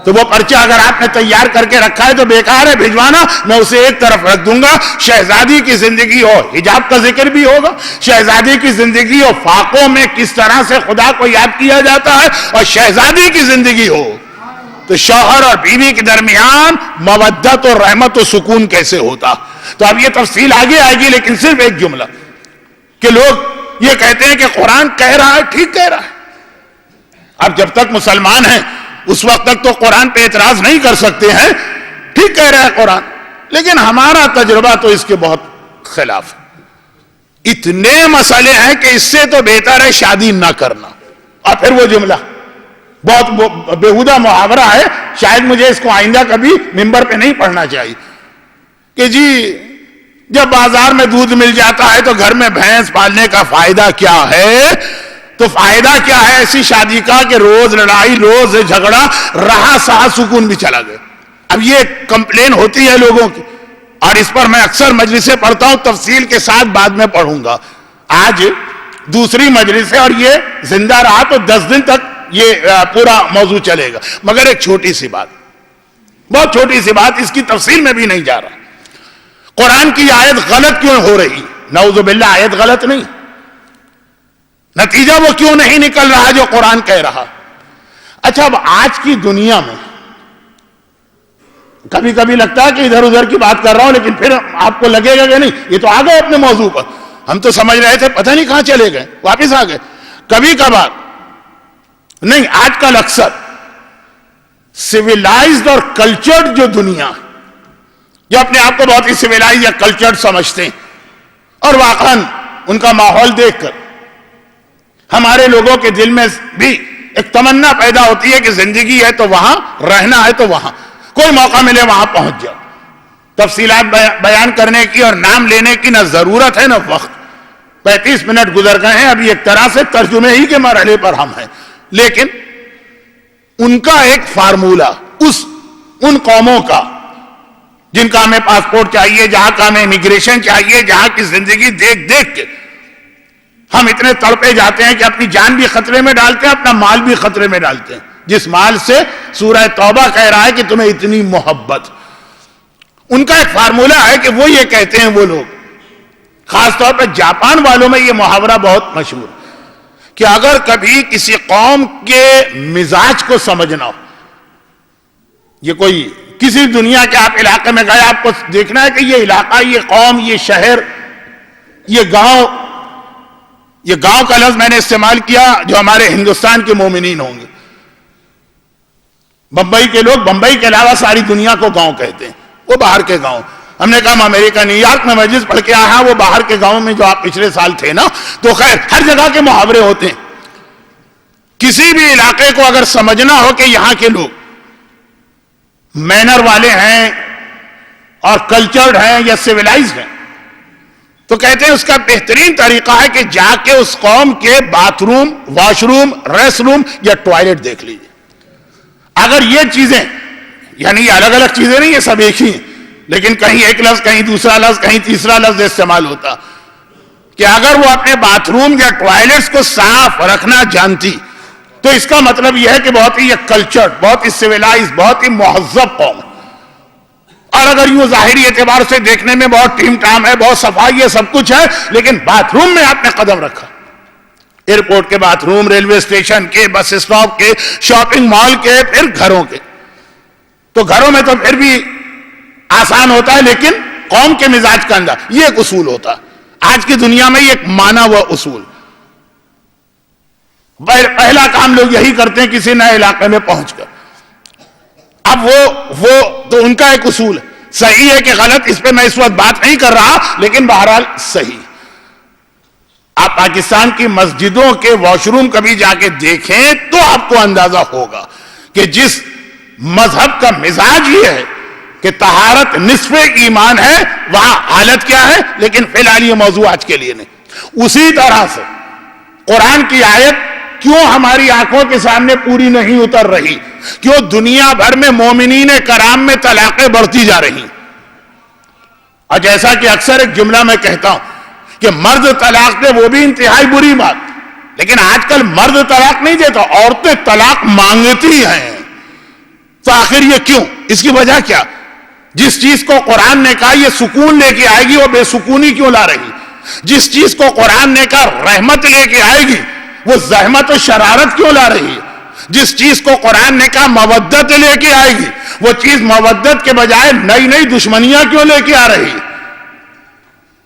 تو وہ پرچہ اگر آپ نے تیار کر کے رکھا ہے تو بیکار ہے بھجوانا، میں اسے ایک طرف رکھ دوں گا۔ شہزادی کی زندگی ہو، حجاب کا ذکر بھی ہوگا، شہزادی کی زندگی ہو، فاقوں میں کس طرح سے خدا کو یاد کیا جاتا ہے، اور شہزادی کی زندگی ہو تو شوہر اور بیوی کے درمیان مودت اور رحمت و سکون کیسے ہوتا۔ تو اب یہ تفصیل آگے آئے گی، لیکن صرف ایک جملہ کہ لوگ یہ کہتے ہیں کہ قرآن کہہ رہا ہے، ٹھیک کہہ رہا ہے، اب جب تک مسلمان ہیں اس وقت تک تو قرآن پہ اعتراض نہیں کر سکتے ہیں، ٹھیک کہہ رہا ہے قرآن، لیکن ہمارا تجربہ تو اس کے بہت خلاف ہے۔ اتنے مسئلے ہیں کہ اس سے تو بہتر ہے شادی نہ کرنا۔ اور پھر وہ جملہ بہت بیہودہ محاورہ ہے، شاید مجھے اس کو آئندہ کبھی ممبر پہ نہیں پڑھنا چاہیے، کہ جی جب بازار میں دودھ مل جاتا ہے تو گھر میں بھینس پالنے کا فائدہ کیا ہے؟ تو فائدہ کیا ہے ایسی شادی کا کہ روز لڑائی، روز جھگڑا، رہا سہا سکون بھی چلا گیا۔ اب یہ کمپلین ہوتی ہے لوگوں کی، اور اس پر میں اکثر مجلسیں پڑھتا ہوں، تفصیل کے ساتھ بعد میں پڑھوں گا۔ آج دوسری مجلس ہے اور یہ زندہ رہا تو 10 دن تک یہ پورا موضوع چلے گا، مگر ایک چھوٹی سی بات، بہت چھوٹی سی بات، اس کی تفصیل میں بھی نہیں جا رہا۔ قرآن کی آیت غلط کیوں ہو رہی؟ نعوذ باللہ آیت غلط نہیں، نتیجہ وہ کیوں نہیں نکل رہا جو قرآن کہہ رہا؟ اچھا اب آج کی دنیا میں کبھی کبھی لگتا ہے کہ ادھر ادھر کی بات کر رہا ہوں، لیکن پھر آپ کو لگے گا کہ نہیں یہ تو آ گئے اپنے موضوع پر، ہم تو سمجھ رہے تھے پتہ نہیں کہاں چلے گئے، واپس آ گئے۔ کبھی کبھار نہیں، آج کل اکثر سویلائزڈ اور کلچرڈ جو دنیا، جو اپنے آپ کو بہت ہی سویلائز یا کلچرڈ سمجھتے ہیں، اور واقعاً ان کا ماحول دیکھ کر ہمارے لوگوں کے دل میں بھی ایک تمنا پیدا ہوتی ہے کہ زندگی ہے تو وہاں رہنا ہے، تو وہاں کوئی موقع ملے وہاں پہنچ جاؤ۔ تفصیلات بیان کرنے کی اور نام لینے کی نہ ضرورت ہے نہ وقت، 35 منٹ گزر گئے ہیں، ابھی ایک طرح سے ترجمے ہی کے مرحلے پر ہم ہیں، لیکن ان کا ایک فارمولہ، ان قوموں کا جن کا ہمیں پاسپورٹ چاہیے، جہاں کا ہمیں امیگریشن چاہیے، جہاں کی زندگی دیکھ دیکھ کے ہم اتنے تڑپے جاتے ہیں کہ اپنی جان بھی خطرے میں ڈالتے ہیں، اپنا مال بھی خطرے میں ڈالتے ہیں، جس مال سے سورہ توبہ کہہ رہا ہے کہ تمہیں اتنی محبت۔ ان کا ایک فارمولہ ہے کہ وہ یہ کہتے ہیں، وہ لوگ خاص طور پر جاپان والوں میں یہ محاورہ بہت مشہور کہ اگر کبھی کسی قوم کے مزاج کو سمجھنا ہو، یہ کوئی کسی دنیا کے آپ علاقے میں گئے، آپ کو دیکھنا ہے کہ یہ علاقہ، یہ قوم، یہ شہر، یہ گاؤں کا لفظ میں نے استعمال کیا جو ہمارے ہندوستان کے مومنین ہوں گے۔ بمبئی کے لوگ بمبئی کے علاوہ ساری دنیا کو گاؤں کہتے ہیں، وہ باہر کے گاؤں۔ ہم نے کہا ہم امریکہ نیو یارک میں مجلس پڑھ کے آیا، وہ باہر کے گاؤں میں جو آپ پچھلے سال تھے نا، تو خیر ہر جگہ کے محاورے ہوتے ہیں۔ کسی بھی علاقے کو اگر سمجھنا ہو کہ یہاں کے لوگ مینر والے ہیں اور کلچرڈ ہیں یا سویلائزڈ ہیں، تو کہتے ہیں اس کا بہترین طریقہ ہے کہ جا کے اس قوم کے bath room, wash room, rest room یا ٹوائلٹ دیکھ لیجیے۔ اگر یہ چیزیں، یعنی یہ الگ الگ چیزیں نہیں، یہ سب ایک ہی ہیں، لیکن کہیں ایک لفظ، کہیں دوسرا لفظ، کہیں تیسرا لفظ استعمال ہوتا، کہ اگر وہ اپنے باتھ روم یا ٹوائلٹس کو صاف رکھنا جانتی تو اس کا مطلب یہ ہے کہ بہت ہی کلچرڈ، بہت ہی سویلائز، بہت ہی مہذب قوم۔ اور اگر یوں ظاہری اعتبار سے دیکھنے میں بہت ٹیم ٹام ہے، بہت صفائی ہے، سب کچھ ہے، لیکن باتھ روم میں آپ نے قدم رکھا، ایئرپورٹ کے باتھ روم، ریلوے اسٹیشن کے، بس اسٹاپ کے، شاپنگ مال کے، پھر گھروں کے، تو گھروں میں تو پھر بھی آسان ہوتا ہے، لیکن قوم کے مزاج کا انداز، یہ ایک اصول ہوتا ہے۔ آج کی دنیا میں یہ ایک مانا ہوا اصول، پہلا کام لوگ یہی کرتے ہیں کسی نئے علاقے میں پہنچ کر۔ اب وہ تو ان کا ایک اصول ہے، صحیح ہے کہ غلط اس پہ میں اس وقت بات نہیں کر رہا، لیکن بہرحال صحیح۔ آپ پاکستان کی مسجدوں کے واش روم کبھی جا کے دیکھیں تو آپ کو اندازہ ہوگا کہ جس مذہب کا مزاج یہ ہے کہ طہارت نصف ایمان ہے، وہاں حالت کیا ہے، لیکن فی الحال یہ موضوع آج کے لیے نہیں۔ اسی طرح سے قرآن کی آیت کیوں ہماری آنکھوں کے سامنے پوری نہیں اتر رہی؟ کیوں دنیا بھر میں مومنین کرام میں طلاقیں بڑھتی جا رہی؟ اور جیسا کہ اکثر ایک جملہ میں کہتا ہوں کہ مرد طلاق دے وہ بھی انتہائی بری بات، لیکن آج کل مرد طلاق نہیں دیتا، عورتیں طلاق مانگتی ہیں۔ تو آخر یہ کیوں؟ اس کی وجہ کیا؟ جس چیز کو قرآن نے کہا یہ سکون لے کے آئے گی، وہ بے سکونی کیوں لا رہی؟ جس چیز کو قرآن نے کہا رحمت لے کے آئے گی، وہ زحمت و شرارت کیوں لا رہی ہے؟ جس چیز کو قرآن نے کہا مودت لے کے آئے گی، وہ چیز مودت کے بجائے نئی نئی دشمنیاں کیوں لے کے آ رہی ہے؟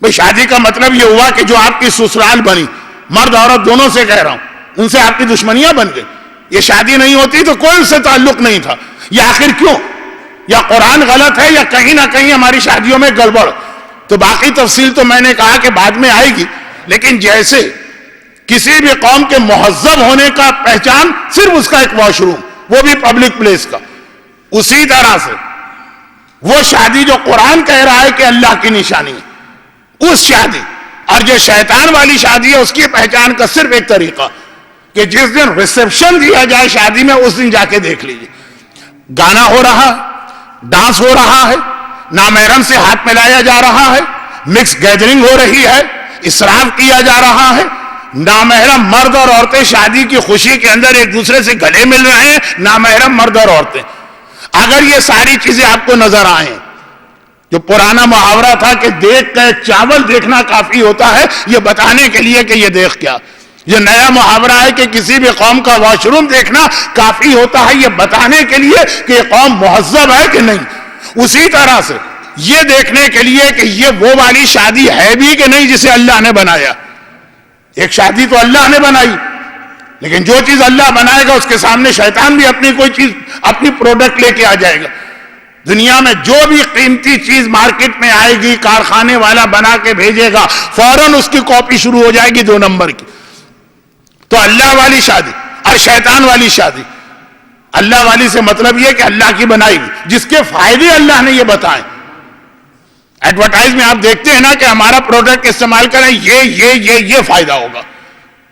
بھئی شادی کا مطلب یہ ہوا کہ جو آپ کی سسرال بنی، مرد عورت دونوں سے کہہ رہا ہوں، ان سے آپ کی دشمنیاں بن گئی۔ یہ شادی نہیں ہوتی تو کوئی اس سے تعلق نہیں تھا، یہ آخر کیوں؟ یا قرآن غلط ہے یا کہیں نہ کہیں ہماری شادیوں میں گڑبڑ؟ تو باقی تفصیل تو میں نے کہا کہ بعد میں آئے گی، لیکن جیسے کسی بھی قوم کے مہذب ہونے کا پہچان صرف اس کا ایک واش روم، وہ بھی پبلک پلیس کا، اسی طرح سے وہ شادی جو قرآن کہہ رہا ہے کہ اللہ کی نشانی ہے، اس شادی اور جو شیطان والی شادی ہے اس کی پہچان کا صرف ایک طریقہ کہ جس دن ریسپشن دیا جائے شادی میں اس دن جا کے دیکھ لیجیے، گانا ہو رہا ہے، ڈانس ہو رہا ہے، نامحرم سے ہاتھ ملایا جا رہا ہے، مکس گیدرنگ ہو رہی ہے، اسراف کیا جا رہا ہے، نامحرم مرد اور عورتیں شادی کی خوشی کے اندر ایک دوسرے سے گلے مل رہے ہیں، نامحرم مرد اور عورتیں۔ اگر یہ ساری چیزیں آپ کو نظر آئیں، جو پرانا محاورہ تھا کہ دیکھ کے چاول دیکھنا کافی ہوتا ہے یہ بتانے کے لیے کہ یہ دیکھ کیا، یہ نیا محاورہ ہے کہ کسی بھی قوم کا واش روم دیکھنا کافی ہوتا ہے یہ بتانے کے لیے کہ یہ قوم مہذب ہے کہ نہیں۔ اسی طرح سے یہ دیکھنے کے لیے کہ یہ وہ والی شادی ہے بھی کہ نہیں جسے اللہ نے بنایا۔ ایک شادی تو اللہ نے بنائی، لیکن جو چیز اللہ بنائے گا اس کے سامنے شیطان بھی اپنی کوئی چیز، اپنی پروڈکٹ لے کے آ جائے گا۔ دنیا میں جو بھی قیمتی چیز مارکیٹ میں آئے گی، کارخانے والا بنا کے بھیجے گا، فوراً اس کی کاپی شروع ہو جائے گی 2 نمبر کی۔ تو اللہ والی شادی اور شیطان والی شادی، اللہ والی سے مطلب یہ کہ اللہ کی بنائی ہوئی، جس کے فائدے اللہ نے یہ بتائیں۔ ایڈورٹائز میں آپ دیکھتے ہیں نا کہ ہمارا پروڈکٹ استعمال کریں، یہ فائدہ ہوگا،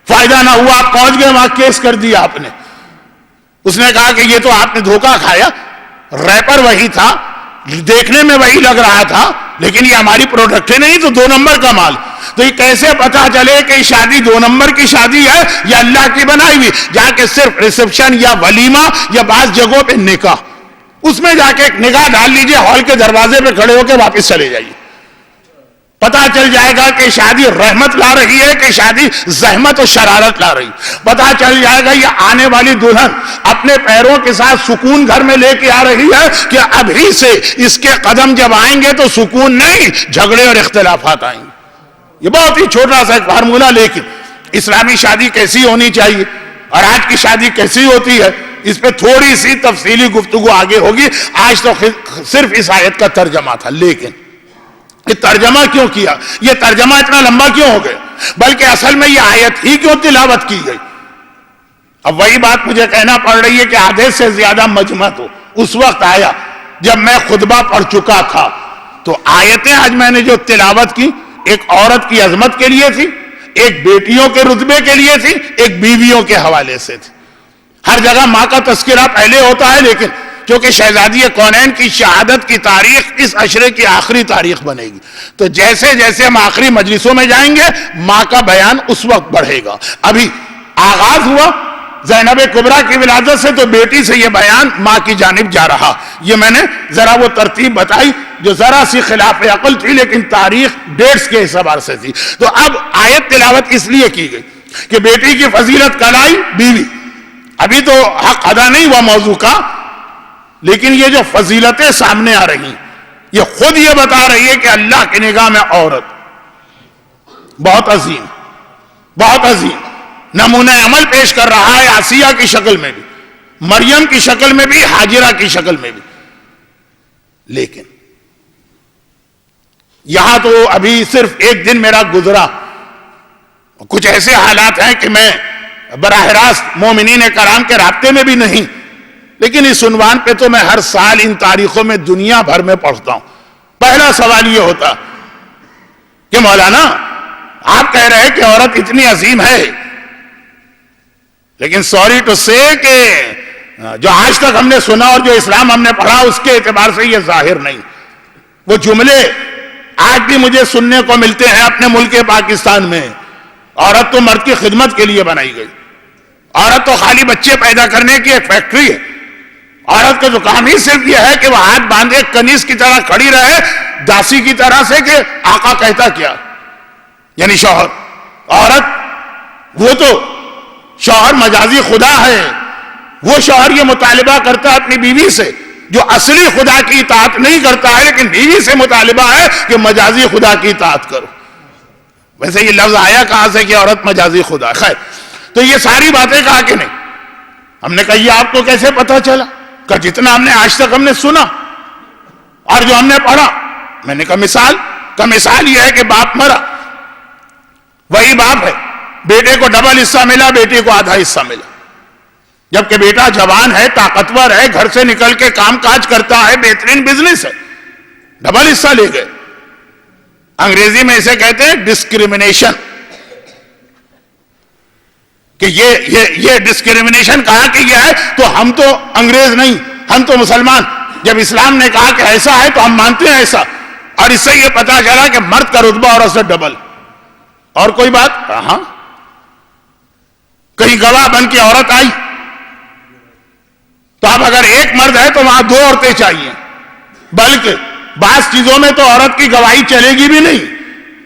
فائدہ نہ ہوا آپ پہنچ گئے وہاں کیس کر دیا آپ نے۔ اس نے کہا کہ یہ تو آپ نے دھوکہ کھایا، ریپر وہی تھا، دیکھنے میں وہی لگ رہا تھا، لیکن یہ ہماری پروڈکٹ ہے نہیں، تو 2 نمبر کا مال۔ تو یہ کیسے پتا چلے کہ شادی 2 نمبر کی شادی ہے یا اللہ کی بنائی ہوئی؟ جا کے صرف ریسپشن یا ولیمہ یا بعض جگہوں پہ نکاح، اس میں جا کے ایک نگاہ ڈال لیجئے، ہال کے دروازے پہ کھڑے ہو کے واپس چلے جائیے، پتا چل جائے گا کہ شادی رحمت لا رہی ہے کہ شادی زحمت و شرارت لا رہی۔ پتا چل جائے گا یہ آنے والی دلہن اپنے پیروں کے ساتھ سکون گھر میں لے کے آ رہی ہے کہ ابھی سے اس کے قدم جب آئیں گے تو سکون نہیں، جھگڑے اور اختلافات آئیں گے۔ یہ بہت ہی چھوٹا سا ایک فارمولہ، لیکن اسلامی شادی کیسی ہونی چاہیے اور آج کی شادی کیسی ہوتی ہے اس پہ تھوڑی سی تفصیلی گفتگو آگے ہوگی۔ آج تو صرف اس آیت کا ترجمہ تھا، لیکن یہ ترجمہ کیوں کیا، یہ ترجمہ اتنا لمبا کیوں ہو گیا، بلکہ اصل میں یہ آیت ہی کیوں تلاوت کی گئی؟ اب وہی بات مجھے کہنا پڑ رہی ہے کہ آدھے سے زیادہ مجمع تو اس وقت آیا جب میں خطبہ پڑھ چکا تھا، تو آیتیں آج میں نے جو تلاوت کی ایک عورت کی عظمت کے لیے تھی، ایک بیٹیوں کے رتبے کے لیے تھی، ایک بیویوں کے حوالے سے تھی. ہر جگہ ماں کا تذکرہ پہلے ہوتا ہے، لیکن کیونکہ شہزادی کونین کی شہادت کی تاریخ اس عشرے کی آخری تاریخ بنے گی، تو جیسے جیسے ہم آخری مجلسوں میں جائیں گے ماں کا بیان اس وقت بڑھے گا. ابھی آغاز ہوا زینب کبریٰ کی ولادت سے، تو بیٹی سے یہ بیان ماں کی جانب جا رہا. یہ میں نے ذرا وہ ترتیب بتائی جو ذرا سی خلاف عقل تھی، لیکن تاریخ ڈیٹس کے اعتبار سے تھی. تو اب آیت تلاوت اس لیے کی گئی کہ بیٹی کی فضیلت کلائی بیوی. ابھی تو حق ادا نہیں ہوا موضوع کا، لیکن یہ جو فضیلتیں سامنے آ رہی یہ خود یہ بتا رہی ہے کہ اللہ کی نگاہ میں عورت بہت عظیم، بہت عظیم نمونہ عمل پیش کر رہا ہے، آسیہ کی شکل میں بھی، مریم کی شکل میں بھی، ہاجرہ کی شکل میں بھی. لیکن یہاں تو ابھی صرف ایک دن میرا گزرا، کچھ ایسے حالات ہیں کہ میں براہ راست مومنین کرام کے رابطے میں بھی نہیں، لیکن اس عنوان پہ تو میں ہر سال ان تاریخوں میں دنیا بھر میں پڑھتا ہوں. پہلا سوال یہ ہوتا کہ مولانا آپ کہہ رہے ہیں کہ عورت اتنی عظیم ہے، لیکن سوری ٹو سے کہ جو آج تک ہم نے سنا اور جو اسلام ہم نے پڑھا اس کے اعتبار سے یہ ظاہر نہیں. وہ جملے آج بھی مجھے سننے کو ملتے ہیں اپنے ملک پاکستان میں. عورت تو مرد کی خدمت کے لیے بنائی گئی، عورت تو خالی بچے پیدا کرنے کی ایک فیکٹری ہے. عورت کا جو کام ہی صرف یہ ہے کہ وہ ہاتھ باندھے کنیز کی طرح کھڑی رہے، داسی کی طرح سے کہ آقا کہتا کیا، یعنی شوہر. عورت وہ تو شوہر مجازی خدا ہے، وہ شوہر یہ مطالبہ کرتا ہے اپنی بیوی سے جو اصلی خدا کی اطاعت نہیں کرتا ہے، لیکن بیوی سے مطالبہ ہے کہ مجازی خدا کی اطاعت کرو. ویسے یہ لفظ آیا کہاں سے کہ عورت مجازی خدا؟ خیر، تو یہ ساری باتیں کہا کہ نہیں. ہم نے کہا یہ آپ کو کیسے پتا چلا؟ کہ جتنا ہم نے آج تک ہم نے سنا اور جو ہم نے پڑھا. میں نے کہا مثال یہ ہے کہ باپ مرا، وہی باپ ہے، بیٹے کو ڈبل حصہ ملا، بیٹی کو آدھا حصہ ملا. جبکہ بیٹا جوان ہے، طاقتور ہے، گھر سے نکل کے کام کاج کرتا ہے، بہترین بزنس ہے، ڈبل حصہ لے گئے. انگریزی میں اسے کہتے ہیں ڈسکریمنیشن. کہ یہ ڈسکریمنیشن کہا کہ یہ ہے تو ہم تو انگریز نہیں، ہم تو مسلمان. جب اسلام نے کہا کہ ایسا ہے تو ہم مانتے ہیں ایسا. اور اس سے یہ پتا چلا کہ مرد کا رتبہ عورت سے ڈبل. اور کوئی بات؟ ہاں، کہیں گواہ بن کے عورت آئی تو اب اگر ایک مرد ہے تو وہاں 2 عورتیں چاہیے. بلکہ بعض چیزوں میں تو عورت کی گواہی چلے گی بھی نہیں،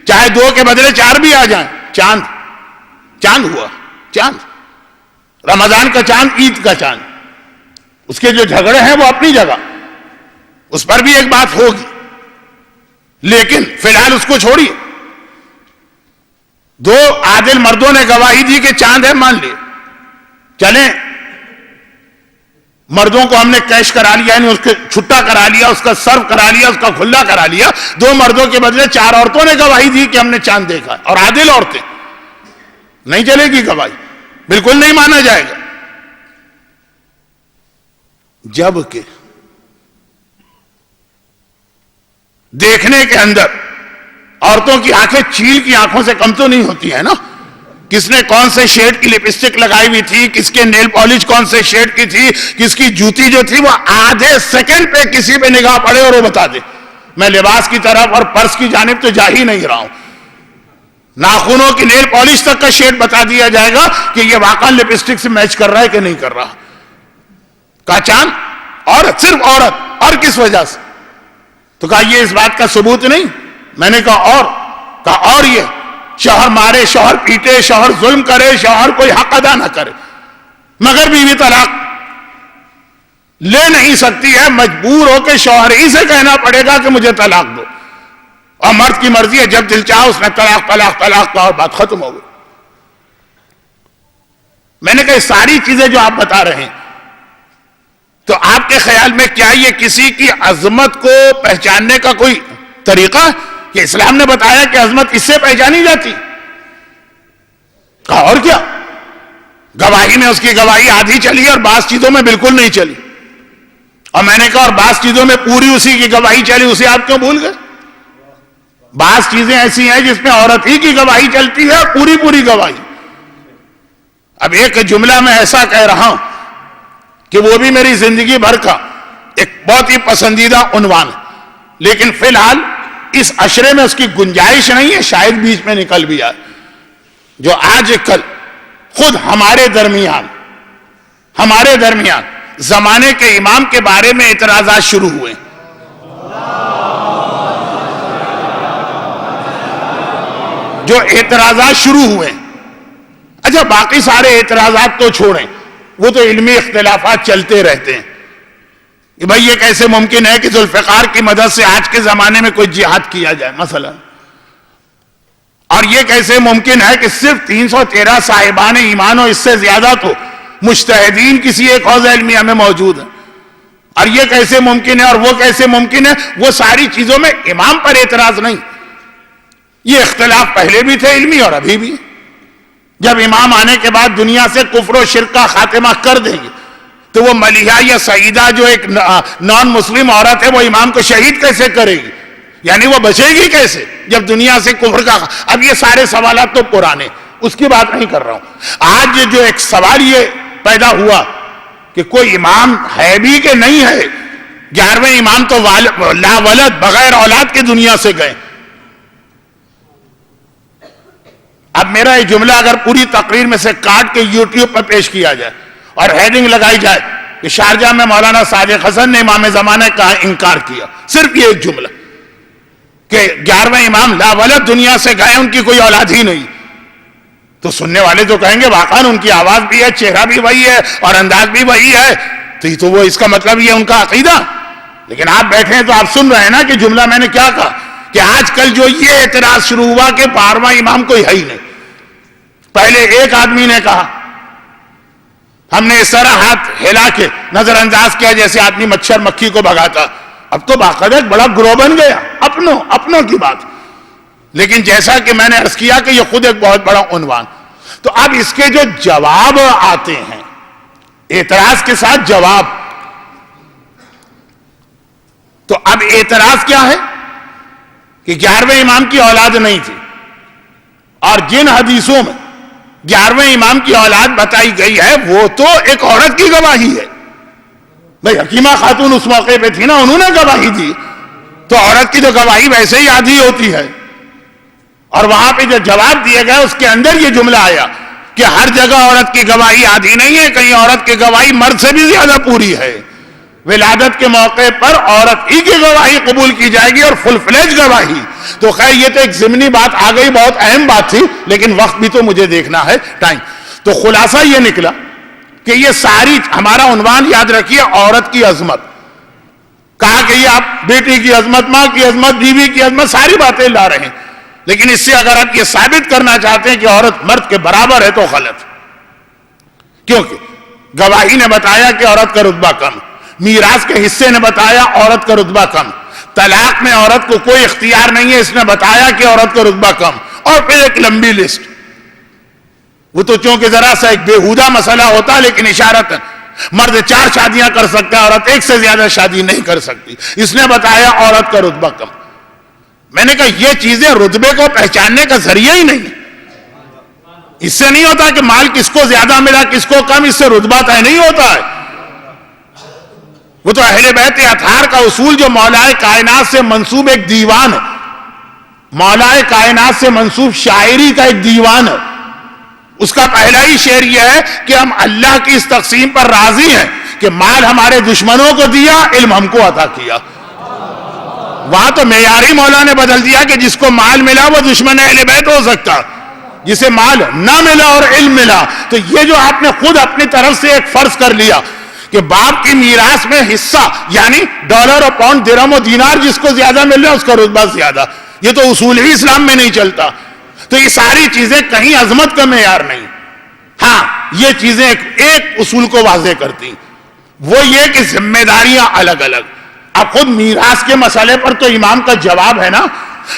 چاہے 2 کے بدلے 4 بھی آ جائیں. چاند ہوا، چاند رمضان کا چاند، عید کا چاند، اس کے جو جھگڑے ہیں وہ اپنی جگہ، اس پر بھی ایک بات ہوگی. لیکن فی الحال اس کو چھوڑیے. 2 عادل مردوں نے گواہی دی کہ چاند ہے، مان لیے. چلیں مردوں کو ہم نے کیش کرا لیا، یعنی اس کے چھٹا کرا لیا، اس کا سرو کرا لیا، اس کا کھلا کرا لیا. 2 مردوں کے بدلے 4 عورتوں نے گواہی دی کہ ہم نے چاند دیکھا، اور عادل عورتیں. نہیں چلے گی گواہی، بالکل نہیں مانا جائے گا. جبکہ دیکھنے کے اندر عورتوں کی آنکھیں چیل کی آنکھوں سے کم تو نہیں ہوتی ہے نا. کس نے کون سے شیڈ کی لپسٹک لگائی ہوئی تھی، کس کے نیل پالش کون سے شیڈ کی تھی، کس کی جوتی جو تھی، وہ آدھے سیکنڈ پہ کسی پہ نگاہ پڑے اور وہ بتا دے. میں لباس کی طرف اور پرس کی جانب تو جا ہی نہیں رہا ہوں. ناخنوں کی نیل پالش تک کا شیڈ بتا دیا جائے گا کہ یہ واقعا لپسٹک سے میچ کر رہا ہے کہ نہیں کر رہا. کہا چاند، عورت، صرف عورت. اور کس وجہ سے؟ تو کہا یہ اس بات کا ثبوت نہیں. میں نے کہا اور یہ شوہر مارے، شوہر پیٹے، شوہر ظلم کرے، شوہر کوئی حق ادا نہ کرے، مگر بیوی طلاق لے نہیں سکتی ہے، مجبور ہو کے شوہر ہی سے کہنا پڑے گا کہ مجھے طلاق دو. اور مرد کی مرضی ہے، جب دل چاہا اس نے طلاق کہا اور بات ختم ہو گئی. میں نے کہا ساری چیزیں جو آپ بتا رہے ہیں، تو آپ کے خیال میں کیا یہ کسی کی عظمت کو پہچاننے کا کوئی طریقہ کہ اسلام نے بتایا کہ عظمت اس سے پہچانی جاتی؟ کہا اور کیا، گواہی میں اس کی گواہی آدھی چلی اور بعض چیزوں میں بالکل نہیں چلی. اور میں نے کہا اور بعض چیزوں میں پوری اسی کی گواہی چلی، اسے آپ کیوں بھول گئے؟ بعض چیزیں ایسی ہیں جس میں عورت ہی کی گواہی چلتی ہے، پوری پوری گواہی. اب ایک جملہ میں ایسا کہہ رہا ہوں کہ وہ بھی میری زندگی بھر کا ایک بہت ہی پسندیدہ عنوان ہے، لیکن فی الحال اس عشرے میں اس کی گنجائش نہیں ہے، شاید بیچ میں نکل بھی آئے. جو آج کل خود ہمارے درمیان زمانے کے امام کے بارے میں اعتراضات شروع ہوئے، جو اعتراضات شروع ہوئے. اچھا باقی سارے اعتراضات تو چھوڑیں، وہ تو علمی اختلافات چلتے رہتے ہیں کہ بھئی یہ کیسے ممکن ہے کہ ذوالفقار کی مدد سے آج کے زمانے میں کوئی جہاد کیا جائے مثلا، اور یہ کیسے ممکن ہے کہ صرف 313 صاحبان ایمان اور اس سے زیادہ تو مجتہدین کسی ایک حوزہ علمیہ میں موجود ہیں، اور یہ کیسے ممکن ہے اور وہ کیسے ممکن ہے. وہ ساری چیزوں میں امام پر اعتراض نہیں، یہ اختلاف پہلے بھی تھے علمی اور ابھی بھی. جب امام آنے کے بعد دنیا سے کفر و شرک کا خاتمہ کر دیں گے تو وہ ملیحہ یا سعیدہ جو ایک نان مسلم عورت ہے وہ امام کو شہید کیسے کرے گی؟ یعنی وہ بچے گی کیسے جب دنیا سے کفر کا. اب یہ سارے سوالات تو پرانے، اس کی بات نہیں کر رہا ہوں. آج جو ایک سوال یہ پیدا ہوا کہ کوئی امام ہے بھی کہ نہیں ہے. 11ویں امام تو لا ولد، بغیر اولاد کے دنیا سے گئے. اب میرا یہ جملہ اگر پوری تقریر میں سے کاٹ کے یوٹیوب پر پیش کیا جائے اور ہیڈنگ لگائی جائے کہ شارجہ میں مولانا صادق حسن نے امام زمانہ کا انکار کیا، صرف یہ ایک جملہ کہ 11ویں امام لا ولد دنیا سے گئے، ان کی کوئی اولاد ہی نہیں، تو سننے والے تو کہیں گے واقعاً ان کی آواز بھی ہے، چہرہ بھی وہی ہے اور انداز بھی وہی ہے، تو وہ اس کا مطلب یہ ان کا عقیدہ. لیکن آپ بیٹھے ہیں تو آپ سن رہے ہیں نا کہ جملہ میں نے کیا کہا کہ آج کل جو یہ اعتراض شروع ہوا کہ 12واں امام کوئی ہے ہی نہیں. پہلے ایک آدمی نے کہا، ہم نے اس طرح ہاتھ ہلا کے نظر انداز کیا جیسے آدمی مچھر مکھی کو بھگاتا. اب تو باقاعدہ ایک بڑا گروہ بن گیا، اپنوں کی بات. لیکن جیسا کہ میں نے عرض کیا کہ یہ خود ایک بہت بڑا عنوان. تو اب اس کے جو جواب آتے ہیں، اعتراض کے ساتھ جواب، تو اب اعتراض کیا ہے کہ 11ویں امام کی اولاد نہیں تھی، اور جن حدیثوں میں 11ویں امام کی اولاد بتائی گئی ہے وہ تو ایک عورت کی گواہی ہے. بھئی حکیمہ خاتون اس موقع پہ تھی نا، انہوں نے گواہی دی، تو عورت کی تو گواہی ویسے ہی آدھی ہوتی ہے. اور وہاں پہ جو جواب دیے گئے اس کے اندر یہ جملہ آیا کہ ہر جگہ عورت کی گواہی آدھی نہیں ہے، کہیں عورت کی گواہی مرد سے بھی زیادہ پوری ہے. ولادت کے موقع پر عورت ہی کی گواہی قبول کی جائے گی اور فل فلیج گواہی. تو خیر یہ تو ایک ضمنی بات آ گئی، بہت اہم بات تھی، لیکن وقت بھی تو مجھے دیکھنا ہے، ٹائم. تو خلاصہ یہ نکلا کہ یہ ساری ہمارا عنوان یاد رکھیے، عورت کی عظمت. کہا کہ یہ آپ بیٹی کی عظمت، ماں کی عظمت، بیوی کی عظمت، ساری باتیں لا رہے ہیں. لیکن اس سے اگر آپ یہ ثابت کرنا چاہتے ہیں کہ عورت مرد کے برابر ہے تو غلط. کیونکہ گواہی نے بتایا کہ عورت کا رتبہ کم، میراث کے حصے نے بتایا عورت کا رتبہ کم، طلاق میں عورت کو کوئی اختیار نہیں ہے، اس نے بتایا کہ عورت کا رتبہ کم، اور پھر ایک لمبی لسٹ. وہ تو چونکہ ذرا سا ایک بیہودہ مسئلہ ہوتا، لیکن اشارتاً مرد 4 شادیاں کر سکتا ہے، عورت 1 سے زیادہ شادی نہیں کر سکتی. اس نے بتایا عورت کا رتبہ کم. میں نے کہا یہ چیزیں رتبے کو پہچاننے کا ذریعہ ہی نہیں. اس سے نہیں ہوتا کہ مال کس کو زیادہ ملا کس کو کم، اس سے رتبہ طے نہیں ہوتا ہے. وہ تو اہل بیت اطہار کا اصول جو مولا کائنات سے منسوب ایک دیوان ہے، مولا کائنات سے منسوب شاعری کا ایک دیوان ہے. اس کا پہلا ہی شعر یہ ہے کہ ہم اللہ کی اس تقسیم پر راضی ہیں کہ مال ہمارے دشمنوں کو دیا، علم ہم کو عطا کیا. وہاں تو معیاری مولا نے بدل دیا کہ جس کو مال ملا وہ دشمن اہل بیت ہو سکتا، جسے مال نہ ملا اور علم ملا. تو یہ جو آپ نے خود اپنی طرف سے ایک فرض کر لیا کہ باپ کی میراث میں حصہ یعنی ڈالر اور پاؤنڈ درہم و دینار جس کو زیادہ مل رہا ہے اس کا رتبہ زیادہ، یہ تو اصول ہی اسلام میں نہیں چلتا. تو یہ ساری چیزیں کہیں عظمت کا معیار نہیں. ہاں یہ چیزیں ایک اصول کو واضح کرتی، وہ یہ کہ ذمہ داریاں الگ الگ. اب خود میراث کے مسئلے پر تو امام کا جواب ہے نا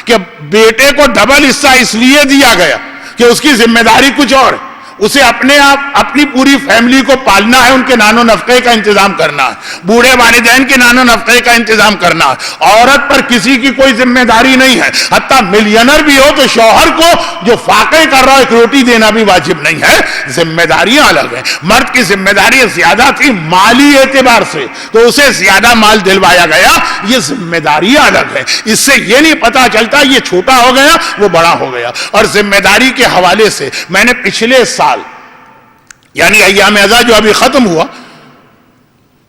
کہ بیٹے کو ڈبل حصہ اس لیے دیا گیا کہ اس کی ذمہ داری کچھ اور. اسے اپنے آپ اپنی پوری فیملی کو پالنا ہے, ان کے نان و نفقے کا انتظام کرنا ہے, بوڑھے والدین کے نان و نفقے کا انتظام کرنا ہے. عورت پر کسی کی کوئی ذمہ داری نہیں ہے, حتیٰ ملینر بھی ہو تو شوہر کو جو فاقے کر رہا ہے ایک روٹی دینا بھی واجب نہیں ہے. ذمہ داریاں الگ ہیں. مرد کی ذمہ داری زیادہ تھی مالی اعتبار سے, تو اسے زیادہ مال دلوایا گیا. یہ ذمہ داریاں الگ ہیں. اس سے یہ نہیں پتا چلتا یہ چھوٹا ہو گیا وہ بڑا ہو گیا. اور ذمہ داری کے حوالے سے میں نے پچھلے سال یعنی ایام ازا جو ابھی ختم ہوا,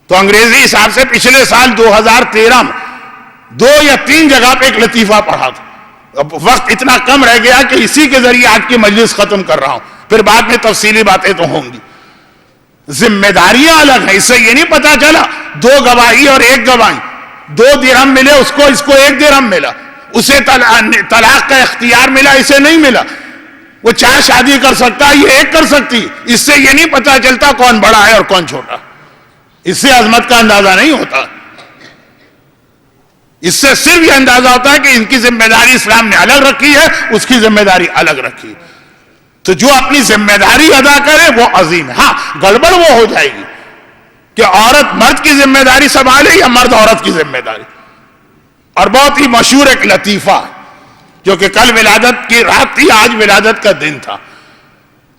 تو انگریزی حساب سے پچھلے سال 2013 میں 2 یا 3 جگہ پہ ایک لطیفہ پڑھا تھا. اب وقت اتنا کم رہ گیا کہ اسی کے ذریعے آج کی مجلس ختم کر رہا ہوں, پھر بعد میں تفصیلی باتیں تو ہوں گی. ذمہ داریاں الگ ہیں. اس سے یہ نہیں پتا چلا 2 گواہی اور 1 گواہی, 2 درہم ملے اس کو 1 درہم ملا, اسے طلاق کا اختیار ملا, اسے نہیں ملا. وہ 4 شادی کر سکتا, یہ 1 کر سکتی. اس سے یہ نہیں پتا چلتا کون بڑا ہے اور کون چھوٹا. اس سے عظمت کا اندازہ نہیں ہوتا. اس سے صرف یہ اندازہ ہوتا ہے کہ ان کی ذمہ داری اسلام نے الگ رکھی ہے, اس کی ذمہ داری الگ رکھی. تو جو اپنی ذمہ داری ادا کرے وہ عظیم ہے. ہاں گڑبڑ وہ ہو جائے گی کہ عورت مرد کی ذمہ داری سنبھالے یا مرد عورت کی ذمہ داری. اور بہت ہی مشہور ایک لطیفہ جو کہ کل ولادت کی رات تھی, آج ولادت کا دن تھا,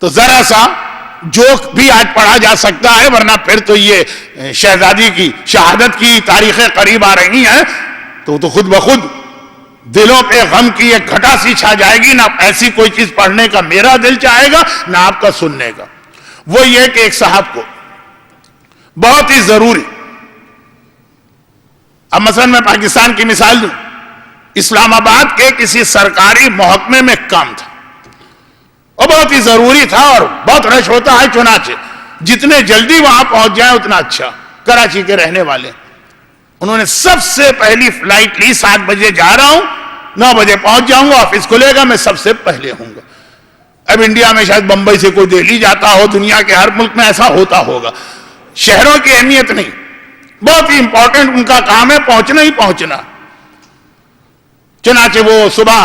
تو ذرا سا جوک بھی آج پڑھا جا سکتا ہے, ورنہ پھر تو یہ شہزادی کی شہادت کی تاریخیں قریب آ رہی ہیں, تو خود بخود دلوں پہ غم کی ایک گھٹا سی چھا جائے گی. نہ ایسی کوئی چیز پڑھنے کا میرا دل چاہے گا نہ آپ کا سننے کا. وہ یہ کہ ایک صاحب کو بہت ہی ضروری, اب مثلا میں پاکستان کی مثال دوں, اسلام آباد کے کسی سرکاری محکمے میں کام تھا اور بہت ہی ضروری تھا اور بہت رش ہوتا ہے, چنانچہ جتنے جلدی وہاں پہنچ جائیں اتنا اچھا. کراچی کے رہنے والے, انہوں نے سب سے پہلی فلائٹ لی, 7 بجے جا رہا ہوں, 9 بجے پہنچ جاؤں گا, آفس کھلے گا, میں سب سے پہلے ہوں گا. اب انڈیا میں شاید بمبئی سے کوئی دہلی جاتا ہو, دنیا کے ہر ملک میں ایسا ہوتا ہوگا. شہروں کی اہمیت نہیں, بہت ہی امپورٹنٹ ان کا کام ہے پہنچنا ہی پہنچنا. چنانچہ وہ صبح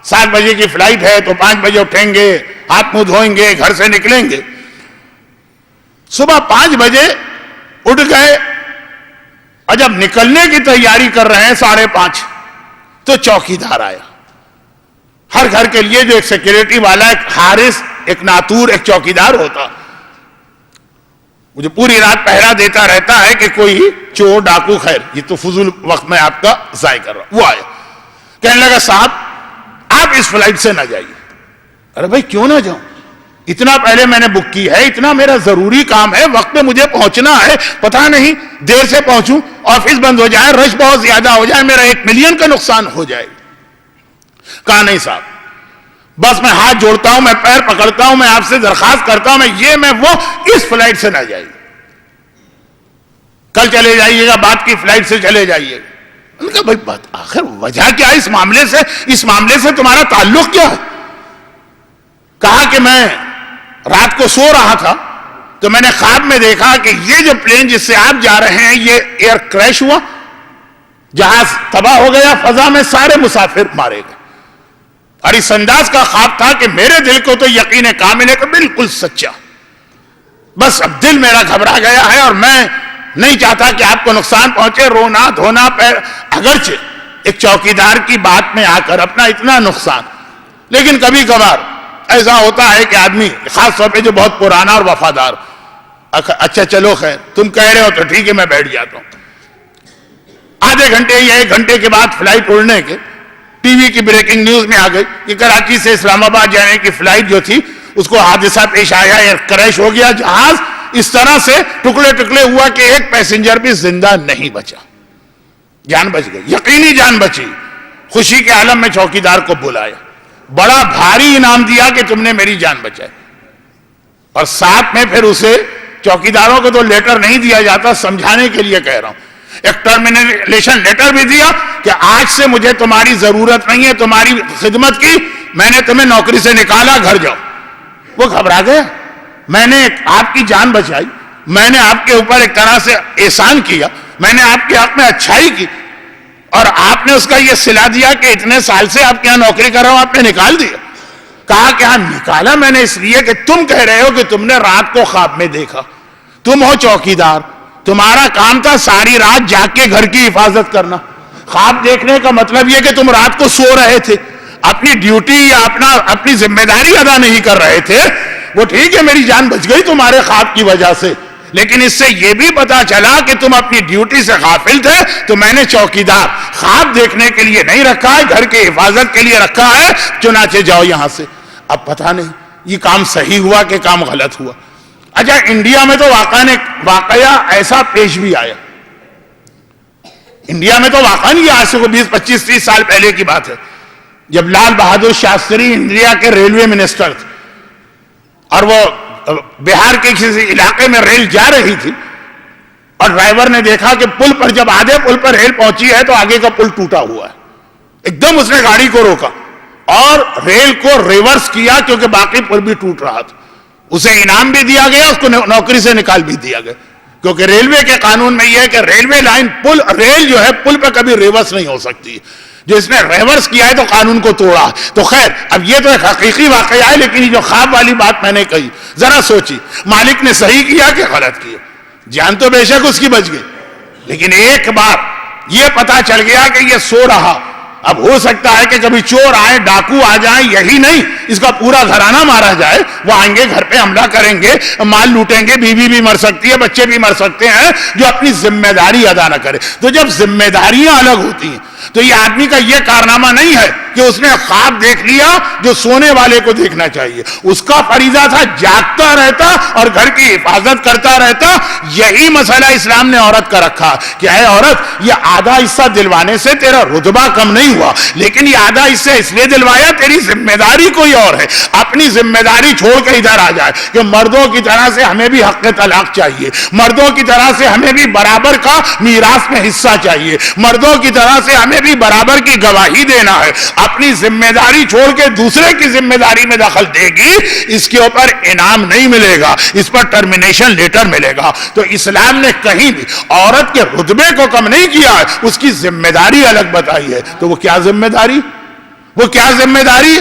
7 بجے کی فلائٹ ہے تو 5 بجے اٹھیں گے, ہاتھ منہ دھوئیں گے, گھر سے نکلیں گے. صبح 5 بجے اٹھ گئے اور جب نکلنے کی تیاری کر رہے ہیں 5:30 تو چوکیدار آیا. ہر گھر کے لیے جو ایک سیکیورٹی والا, ایک حارس, ایک ناتور, ایک چوکیدار ہوتا, وہ جو پوری رات پہرا دیتا رہتا ہے کہ کوئی چور ڈاکو, خیر یہ تو فضول وقت میں آپ کا ضائع کر رہا ہوں. وہ آیا, کہنے لگا صاحب آپ اس فلائٹ سے نہ جائیے. ارے بھائی کیوں نہ جاؤں, اتنا پہلے میں نے بک کی ہے, اتنا میرا ضروری کام ہے, وقت پہ مجھے پہنچنا ہے, پتہ نہیں دیر سے پہنچوں, آفس بند ہو جائے, رش بہت زیادہ ہو جائے, میرا 1 ملین کا نقصان ہو جائے. کہا نہیں صاحب, بس میں ہاتھ جوڑتا ہوں, میں پیر پکڑتا ہوں, میں آپ سے درخواست کرتا ہوں, میں وہ اس فلائٹ سے نہ جائیے, کل چلے جائیے گا, بعد کی فلائٹ سے چلے جائیے گا. میں نے کہا بھائی بات آخر وجہ کیا ہے اس معاملے سے تمہارا تعلق کیا ہے؟ کہا کہ میں رات کو سو رہا تھا تو میں نے خواب میں دیکھا کہ یہ جو پلین جس سے آپ جا رہے ہیں یہ ایئر کریش ہوا, جہاز تباہ ہو گیا, فضا میں سارے مسافر مارے گئے. اور اس انداز کا خواب تھا کہ میرے دل کو تو یقین کامل ہے کہ بالکل سچا. بس اب دل میرا گھبرا گیا ہے اور میں نہیں چاہتا کہ آپ کو نقصان پہنچے. رونا دھونا پیر, اگرچہ ایک چوکیدار کی بات میں آ کر اپنا اتنا نقصان, لیکن کبھی کبھار ایسا ہوتا ہے کہ آدمی, خاص طور پہ جو بہت پرانا اور وفادار, اچھا چلو خیر تم کہہ رہے ہو تو ٹھیک ہے میں بیٹھ جاتا ہوں. آدھے گھنٹے یا 1 گھنٹے کے بعد فلائٹ اڑنے کے ٹی وی کی بریکنگ نیوز میں آ گئی کہ کراچی سے اسلام آباد جانے کی فلائٹ جو تھی اس کو حادثہ پیش آیا, ایئر کریش ہو گیا, جہاز اس طرح سے ٹکڑے ٹکڑے ہوا کہ ایک پیسنجر بھی زندہ نہیں بچا. جان بچ گئی, یقینی جان بچی. خوشی کے عالم میں چوکیدار کو بلایا, بڑا بھاری انعام دیا کہ تم نے میری جان بچائی. اور ساتھ میں پھر اسے, چوکیداروں کو تو لیٹر نہیں دیا جاتا, سمجھانے کے لیے کہہ رہا ہوں, ایک ٹرمینیشن لیٹر بھی دیا کہ آج سے مجھے تمہاری ضرورت نہیں ہے, تمہاری خدمت کی, میں نے تمہیں نوکری سے نکالا, گھر جاؤ. وہ گھبرا گیا, میں نے آپ کی جان بچائی, میں نے آپ کے اوپر ایک طرح سے احسان کیا, میں نے آپ کے حق میں اچھائی کی, اور آپ نے اس کا یہ صلہ دیا کہ اتنے سال سے آپ کے یہاں نوکری کر رہا ہوں, آپ نے نکال دیا. کہا کہ ہاں نکالا میں نے اس لیے کہ تم کہہ رہے ہو کہ تم نے رات کو خواب میں دیکھا، تم ہو چوکیدار، تمہارا کام تھا ساری رات جاگ کے گھر کی حفاظت کرنا. خواب دیکھنے کا مطلب یہ کہ تم رات کو سو رہے تھے، اپنی ڈیوٹی یا اپنی ذمہ داری ادا نہیں کر رہے تھے. وہ ٹھیک ہے میری جان بچ گئی تمہارے خواب کی وجہ سے، لیکن اس سے یہ بھی پتا چلا کہ تم اپنی ڈیوٹی سے غافل تھے. تو میں نے چوکیدار خواب دیکھنے کے لیے نہیں رکھا ہے، گھر کی حفاظت کے لیے رکھا ہے، چنانچہ جاؤ یہاں سے. اب پتہ نہیں یہ کام صحیح ہوا کہ کام غلط ہوا. اچھا انڈیا میں تو واقعہ ایسا پیش بھی آیا. انڈیا میں تو واقعا نہیں، آج سے 20 25 30 سال پہلے کی بات ہے، جب لال بہادر شاستری انڈیا کے ریلوے منسٹر تھے اور وہ بہار کے کسی علاقے میں ریل جا رہی تھی اور ڈرائیور نے دیکھا کہ پل پر جب آدھے پل پر ریل پہنچی ہے تو آگے کا پل ٹوٹا ہوا ہے. ایک دم اس نے گاڑی کو روکا اور ریل کو ریورس کیا کیونکہ باقی پل بھی ٹوٹ رہا تھا. اسے انعام بھی دیا گیا، اس کو نوکری سے نکال بھی دیا گیا، کیونکہ ریلوے کے قانون میں یہ ہے کہ ریلوے لائن ریل جو ہے پل پہ کبھی ریورس نہیں ہو سکتی. جو اس نے ریورس کیا ہے تو قانون کو توڑا. تو خیر اب یہ تو ایک حقیقی واقعہ ہے، لیکن یہ جو خواب والی بات میں نے کہی ذرا سوچی مالک نے صحیح کیا کہ غلط کیا؟ جان تو بے شک اس کی بچ گئی، لیکن ایک بار یہ پتا چل گیا کہ یہ سو رہا. اب ہو سکتا ہے کہ کبھی چور آئے، ڈاکو آ جائیں، یہی نہیں اس کا پورا گھرانہ مارا جائے. وہ آئیں گے گھر پہ حملہ کریں گے، مال لوٹیں گے، بیوی بھی مر سکتی ہے، بچے بھی مر سکتے ہیں جو اپنی ذمہ داری ادا نہ کرے. تو جب ذمہ داریاں الگ ہوتی ہیں تو یہ آدمی کا یہ کارنامہ نہیں ہے کہ اس نے خواب دیکھ لیا جو سونے والے کو دیکھنا چاہیے. اس کا فریضہ تھا جاگتا رہتا اور گھر کی حفاظت کرتا رہتا. یہی مسئلہ اسلام نے عورت کا رکھا کہ اے عورت یہ آدھا حصہ دلوانے سے تیرا رتبہ کم نہیں ہوا، لیکن یہ آدھا حصہ اس لیے دلوایا تیری ذمہ داری کوئی اور ہے. اپنی ذمہ داری چھوڑ کے ادھر آ جائے کہ مردوں کی طرح سے ہمیں بھی حق طلاق چاہیے، مردوں کی طرح سے ہمیں بھی برابر کا میراث میں حصہ چاہیے، مردوں کی طرح سے ہمیں بھی برابر کی گواہی دینا ہے. اپنی ذمہ داری چھوڑ کے دوسرے کی ذمہ داری میں دخل دے گی، اس کے اوپر انعام نہیں ملے گا، اس پر ٹرمینیشن لیٹر ملے گا. تو اسلام نے کہیں بھی عورت کے رتبے کو کم نہیں کیا ہے، اس کی ذمہ داری الگ بتائی ہے. تو وہ کیا ذمہ داری؟ وہ کیا ذمہ داری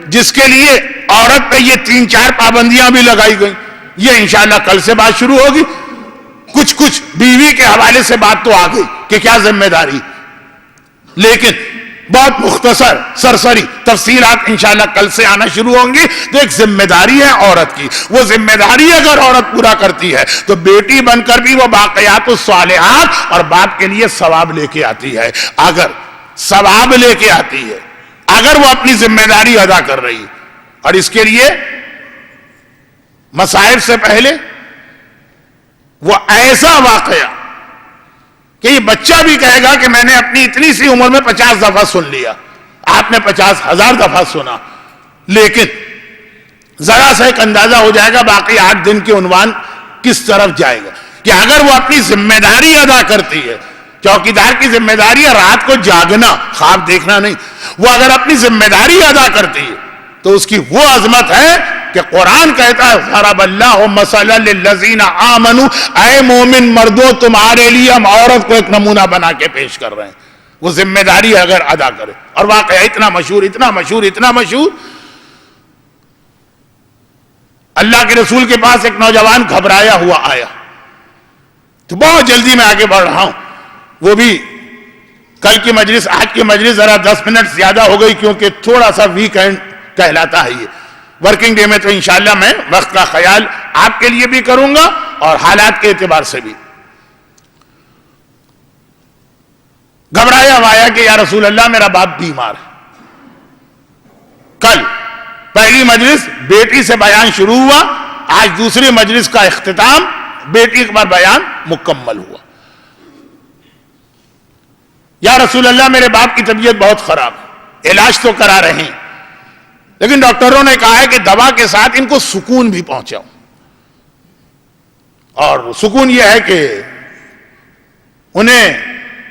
جس کے لیے عورت پہ یہ 3-4 پابندیاں بھی لگائی گئی؟ یہ انشاءاللہ کل سے بات شروع ہوگی. کچھ بیوی کے حوالے سے بات تو آ گئی کہ کیا ذمہ داری، لیکن بہت مختصر سرسری تفصیلات انشاءاللہ کل سے آنا شروع ہوں گی. تو ایک ذمہ داری ہے عورت کی، وہ ذمہ داری اگر عورت پورا کرتی ہے تو بیٹی بن کر بھی وہ باقیات الصالحات اور باپ کے لیے ثواب لے کے آتی ہے. اگر ثواب لے کے آتی ہے اگر وہ اپنی ذمہ داری ادا کر رہی ہے. اور اس کے لیے مصائب سے پہلے وہ ایسا واقعہ کہ یہ بچہ بھی کہے گا کہ میں نے اپنی اتنی سی عمر میں 50 دفعہ سن لیا، آپ نے 50,000 دفعہ سنا، لیکن ذرا سا ایک اندازہ ہو جائے گا باقی 8 دن کے عنوان کس طرف جائے گا. کہ اگر وہ اپنی ذمہ داری ادا کرتی ہے، چوکیدار کی ذمہ داری ہے رات کو جاگنا، خواب دیکھنا نہیں، وہ اگر اپنی ذمہ داری ادا کرتی ہے تو اس کی وہ عظمت ہے کہ قرآن کہتا ہے ضرب اللہ مثلا للذین آمنوا، اے مومن مردوں تمہارے لیے ہم عورت کو ایک نمونہ بنا کے پیش کر رہے ہیں. وہ ذمہ داری اگر ادا کرے. اور واقعہ اتنا مشہور، اللہ کے رسول کے پاس ایک نوجوان گھبرایا ہوا آیا. تو بہت جلدی میں آگے بڑھ رہا ہوں، وہ بھی کل کی مجلس آج کی مجلس ذرا 10 منٹ زیادہ ہو گئی کیونکہ تھوڑا سا ویکینڈ کہلاتا ہے یہ. ورکنگ ڈے میں تو انشاءاللہ میں وقت کا خیال آپ کے لیے بھی کروں گا اور حالات کے اعتبار سے بھی. گھبرایا ہوا آیا کہ یا رسول اللہ میرا باپ بیمار ہے. کل پہلی مجلس بیٹی سے بیان شروع ہوا، آج دوسری مجلس کا اختتام بیٹی پر بیان مکمل ہوا. یا رسول اللہ میرے باپ کی طبیعت بہت خراب ہے، علاج تو کرا رہے ہیں، لیکن ڈاکٹروں نے کہا ہے کہ دوا کے ساتھ ان کو سکون بھی پہنچاؤ. اور سکون یہ ہے کہ انہیں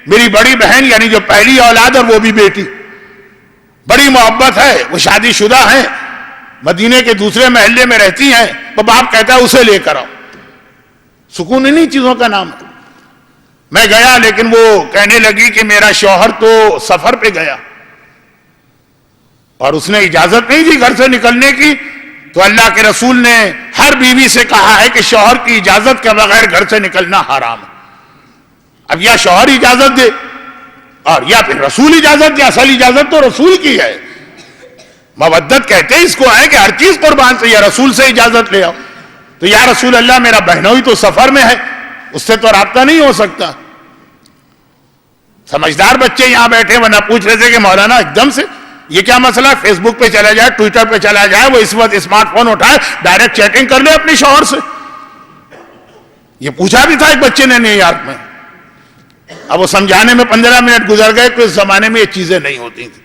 میری بڑی بہن یعنی جو پہلی اولاد ہے وہ بھی بیٹی بڑی محبت ہے، وہ شادی شدہ ہیں، مدینے کے دوسرے محلے میں رہتی ہیں. وہ باپ کہتا ہے اسے لے کر آؤ. سکون انہی چیزوں کا نام ہے. میں گیا لیکن وہ کہنے لگی کہ میرا شوہر تو سفر پہ گیا اور اس نے اجازت نہیں دی گھر سے نکلنے کی، تو اللہ کے رسول نے ہر بیوی سے کہا ہے کہ شوہر کی اجازت کے بغیر گھر سے نکلنا حرام ہے۔ اب یا شوہر اجازت دے اور یا پھر رسول اجازت دے، اصل اجازت تو رسول کی ہے۔ مودت کہتے ہیں اس کو ہے کہ ہر چیز قربان سے یا رسول سے اجازت لے آؤ، تو یا رسول اللہ میرا بہنوئی تو سفر میں ہے، اس سے تو رابطہ نہیں ہو سکتا۔ سمجھدار بچے یہاں بیٹھے ورنہ پوچھ رہے تھے کہ مولانا ایک دم سے یہ کیا مسئلہ، فیس بک پہ چلا جائے، ٹویٹر پہ چلا جائے، وہ اس وقت اسمارٹ فون اٹھائے ڈائریکٹ چیٹنگ کر لے اپنے شوہر سے۔ یہ پوچھا بھی تھا ایک بچے نے نیو یارک میں، اب وہ سمجھانے میں 15 منٹ گزر گئے کہ اس زمانے میں یہ چیزیں نہیں ہوتی تھیں۔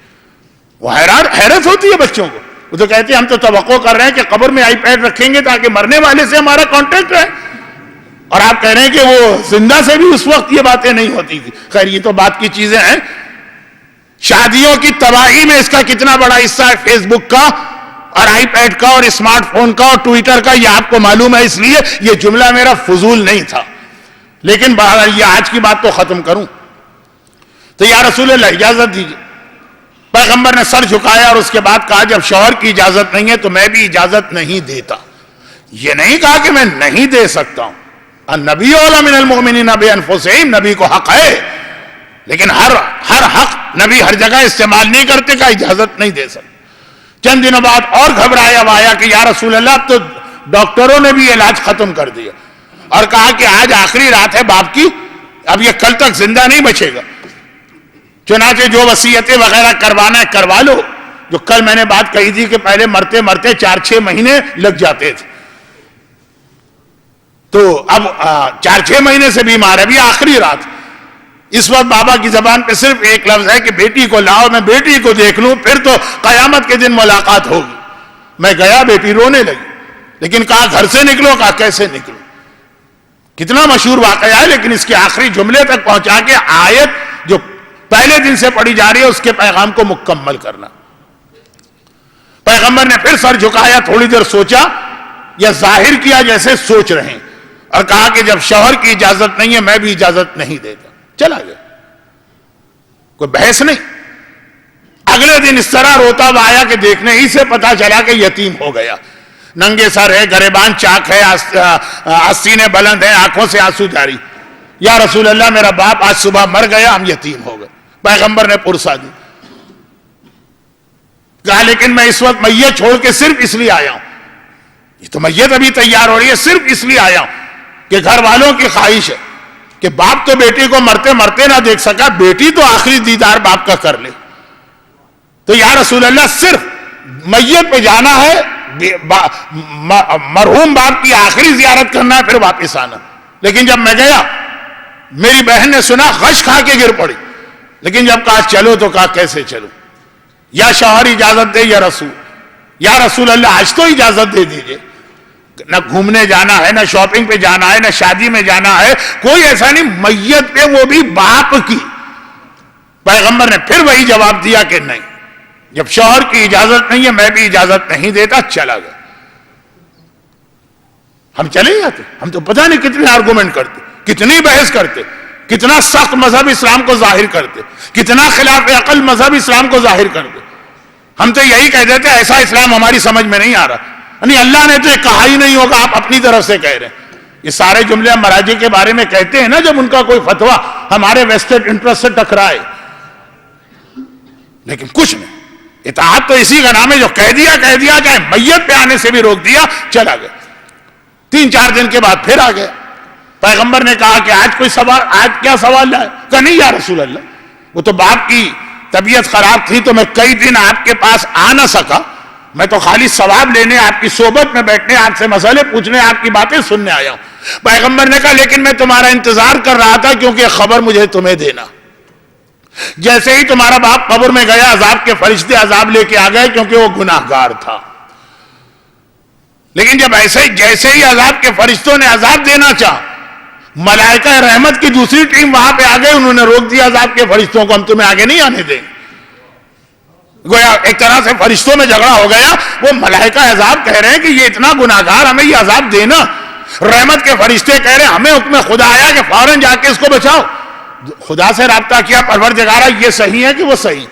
وہ حیرت ہوتی ہے بچوں کو، وہ تو کہتے ہیں ہم تو توقع کر رہے ہیں کہ قبر میں آئی پیڈ رکھیں گے تاکہ مرنے والے سے ہمارا کانٹیکٹ رہے، اور آپ کہہ رہے ہیں کہ وہ زندہ سے بھی اس وقت یہ باتیں نہیں ہوتی تھی۔ خیر یہ تو بات کی چیزیں ہیں۔ شادیوں کی تباہی میں اس کا کتنا بڑا حصہ ہے فیس بک کا اور آئی پیڈ کا اور اسمارٹ فون کا اور ٹویٹر کا، یہ آپ کو معلوم ہے، اس لیے یہ جملہ میرا فضول نہیں تھا۔ لیکن بہرحال یہ آج کی بات تو ختم کروں تو یا رسول اللہ اجازت دیجیے۔ پیغمبر نے سر جھکایا اور اس کے بعد کہا جب شوہر کی اجازت نہیں ہے تو میں بھی اجازت نہیں دیتا۔ یہ نہیں کہا کہ میں نہیں دے سکتا ہوں، النبی اولی من المؤمنین بانفسہم، نبی کو حق ہے، لیکن ہر حق نبی ہر جگہ استعمال نہیں کرتے، کا اجازت نہیں دے سکتے۔ چند دنوں بعد اور گھبرایا آیا کہ یا رسول اللہ اب تو ڈاکٹروں نے بھی علاج ختم کر دیا اور کہا کہ آج آخری رات ہے باپ کی، اب یہ کل تک زندہ نہیں بچے گا، چنانچہ جو وصیتیں وغیرہ کروانا ہے کروا لو۔ جو کل میں نے بات کہی تھی کہ پہلے مرتے مرتے 4-6 مہینے لگ جاتے تھے، تو اب 4-6 مہینے سے بیمار ہے، ابھی آخری رات۔ اس وقت بابا کی زبان پہ صرف ایک لفظ ہے کہ بیٹی کو لاؤ، میں بیٹی کو دیکھ لوں، پھر تو قیامت کے دن ملاقات ہوگی۔ میں گیا، بیٹی رونے لگی، لیکن کہا گھر سے نکلو، کہا کیسے نکلو۔ کتنا مشہور واقعہ ہے، لیکن اس کے آخری جملے تک پہنچا کے آیت جو پہلے دن سے پڑھی جا رہی ہے اس کے پیغام کو مکمل کرنا۔ پیغمبر نے پھر سر جھکایا، تھوڑی دیر سوچا یا ظاہر کیا جیسے سوچ رہے ہیں، اور کہا کہ جب شوہر کی اجازت نہیں ہے میں بھی اجازت نہیں دیتا، چلا گیا، کوئی بحث نہیں۔ اگلے دن اس طرح روتا ہوا آیا کہ دیکھنے ہی سے پتا چلا کہ یتیم ہو گیا، ننگے سر ہے، گریبان چاک ہے، آستینیں بلند ہیں، آنکھوں سے آنسو جاری۔ یا رسول اللہ میرا باپ آج صبح مر گیا، ہم یتیم ہو گئے۔ پیغمبر نے پرسا دی، کہا لیکن میں اس وقت میت چھوڑ کے صرف اس لیے آیا ہوں، یہ تو میت ابھی تیار ہو رہی ہے، صرف اس لیے آیا ہوں کہ گھر والوں کی خواہش ہے کہ باپ تو بیٹی کو مرتے مرتے نہ دیکھ سکا، بیٹی تو آخری دیدار باپ کا کر لے۔ تو یا رسول اللہ صرف میت پہ جانا ہے، مرحوم باپ کی آخری زیارت کرنا ہے، پھر واپس آنا۔ لیکن جب میں گیا میری بہن نے سنا، غش کھا کے گر پڑی، لیکن جب کہا چلو تو کہا کیسے چلو، یا شوہر اجازت دے یا رسول اللہ آج تو اجازت دے دیجئے۔ نہ گھومنے جانا ہے، نہ شاپنگ پہ جانا ہے، نہ شادی میں جانا ہے، کوئی ایسا نہیں، میت پہ وہ بھی باپ کی۔ پیغمبر نے پھر وہی جواب دیا کہ نہیں، جب شوہر کی اجازت نہیں ہے میں بھی اجازت نہیں دیتا، چلا گیا۔ ہم چلے جاتے، ہم تو پتہ نہیں کتنے آرگومنٹ کرتے، کتنی بحث کرتے، کتنا سخت مذہب اسلام کو ظاہر کرتے، کتنا خلاف عقل مذہب اسلام کو ظاہر کرتے۔ ہم تو یہی کہہ دیتے ایسا اسلام ہماری سمجھ میں نہیں آ رہا، یعنی اللہ نے تو یہ کہا ہی نہیں ہوگا، آپ اپنی طرف سے کہہ رہے ہیں۔ یہ سارے جملے ہم مراجع کے بارے میں کہتے ہیں نا، جب ان کا کوئی فتویٰ ہمارے ویسٹڈ انٹرسٹ سے ٹکرائے، لیکن کچھ نہیں، اطاعت تو اسی کا نام ہے، جو کہہ دیا چاہے میت پہ آنے سے بھی روک دیا، چلا گیا۔ 3-4 دن کے بعد پھر آ گیا۔ پیغمبر نے کہا کہ آج کوئی سوال، آج کیا سوال لائے؟ کہا نہیں یا رسول اللہ، وہ تو باپ کی طبیعت خراب تھی تو میں کئی دن آپ کے پاس آ نہ سکا، میں تو خالی ثواب لینے، آپ کی صحبت میں بیٹھنے، آپ سے مسئلے پوچھنے، آپ کی باتیں سننے آیا ہوں۔ پیغمبر نے کہا لیکن میں تمہارا انتظار کر رہا تھا کیونکہ خبر مجھے تمہیں دینا۔ جیسے ہی تمہارا باپ قبر میں گیا، عذاب کے فرشتے عذاب لے کے آ گئے کیونکہ وہ گناہگار تھا۔ لیکن جب جیسے ہی عذاب کے فرشتوں نے عذاب دینا چاہا، ملائکہ رحمت کی دوسری ٹیم وہاں پہ آ گئی، انہوں نے روک دیا عذاب کے فرشتوں کو، ہم تمہیں آگے نہیں آنے دیں۔ گویا ایک طرح سے فرشتوں میں جھگڑا ہو گیا، وہ ملائکہ عذاب کہہ رہے ہیں کہ یہ اتنا گناہگار، ہمیں یہ عذاب دینا۔ رحمت کے فرشتے کہہ رہے ہیں ہمیں حکم خدا آیا کہ فوراً جا کے اس کو بچاؤ۔ خدا سے رابطہ کیا، پروردگارا یہ صحیح ہے کہ وہ صحیح؟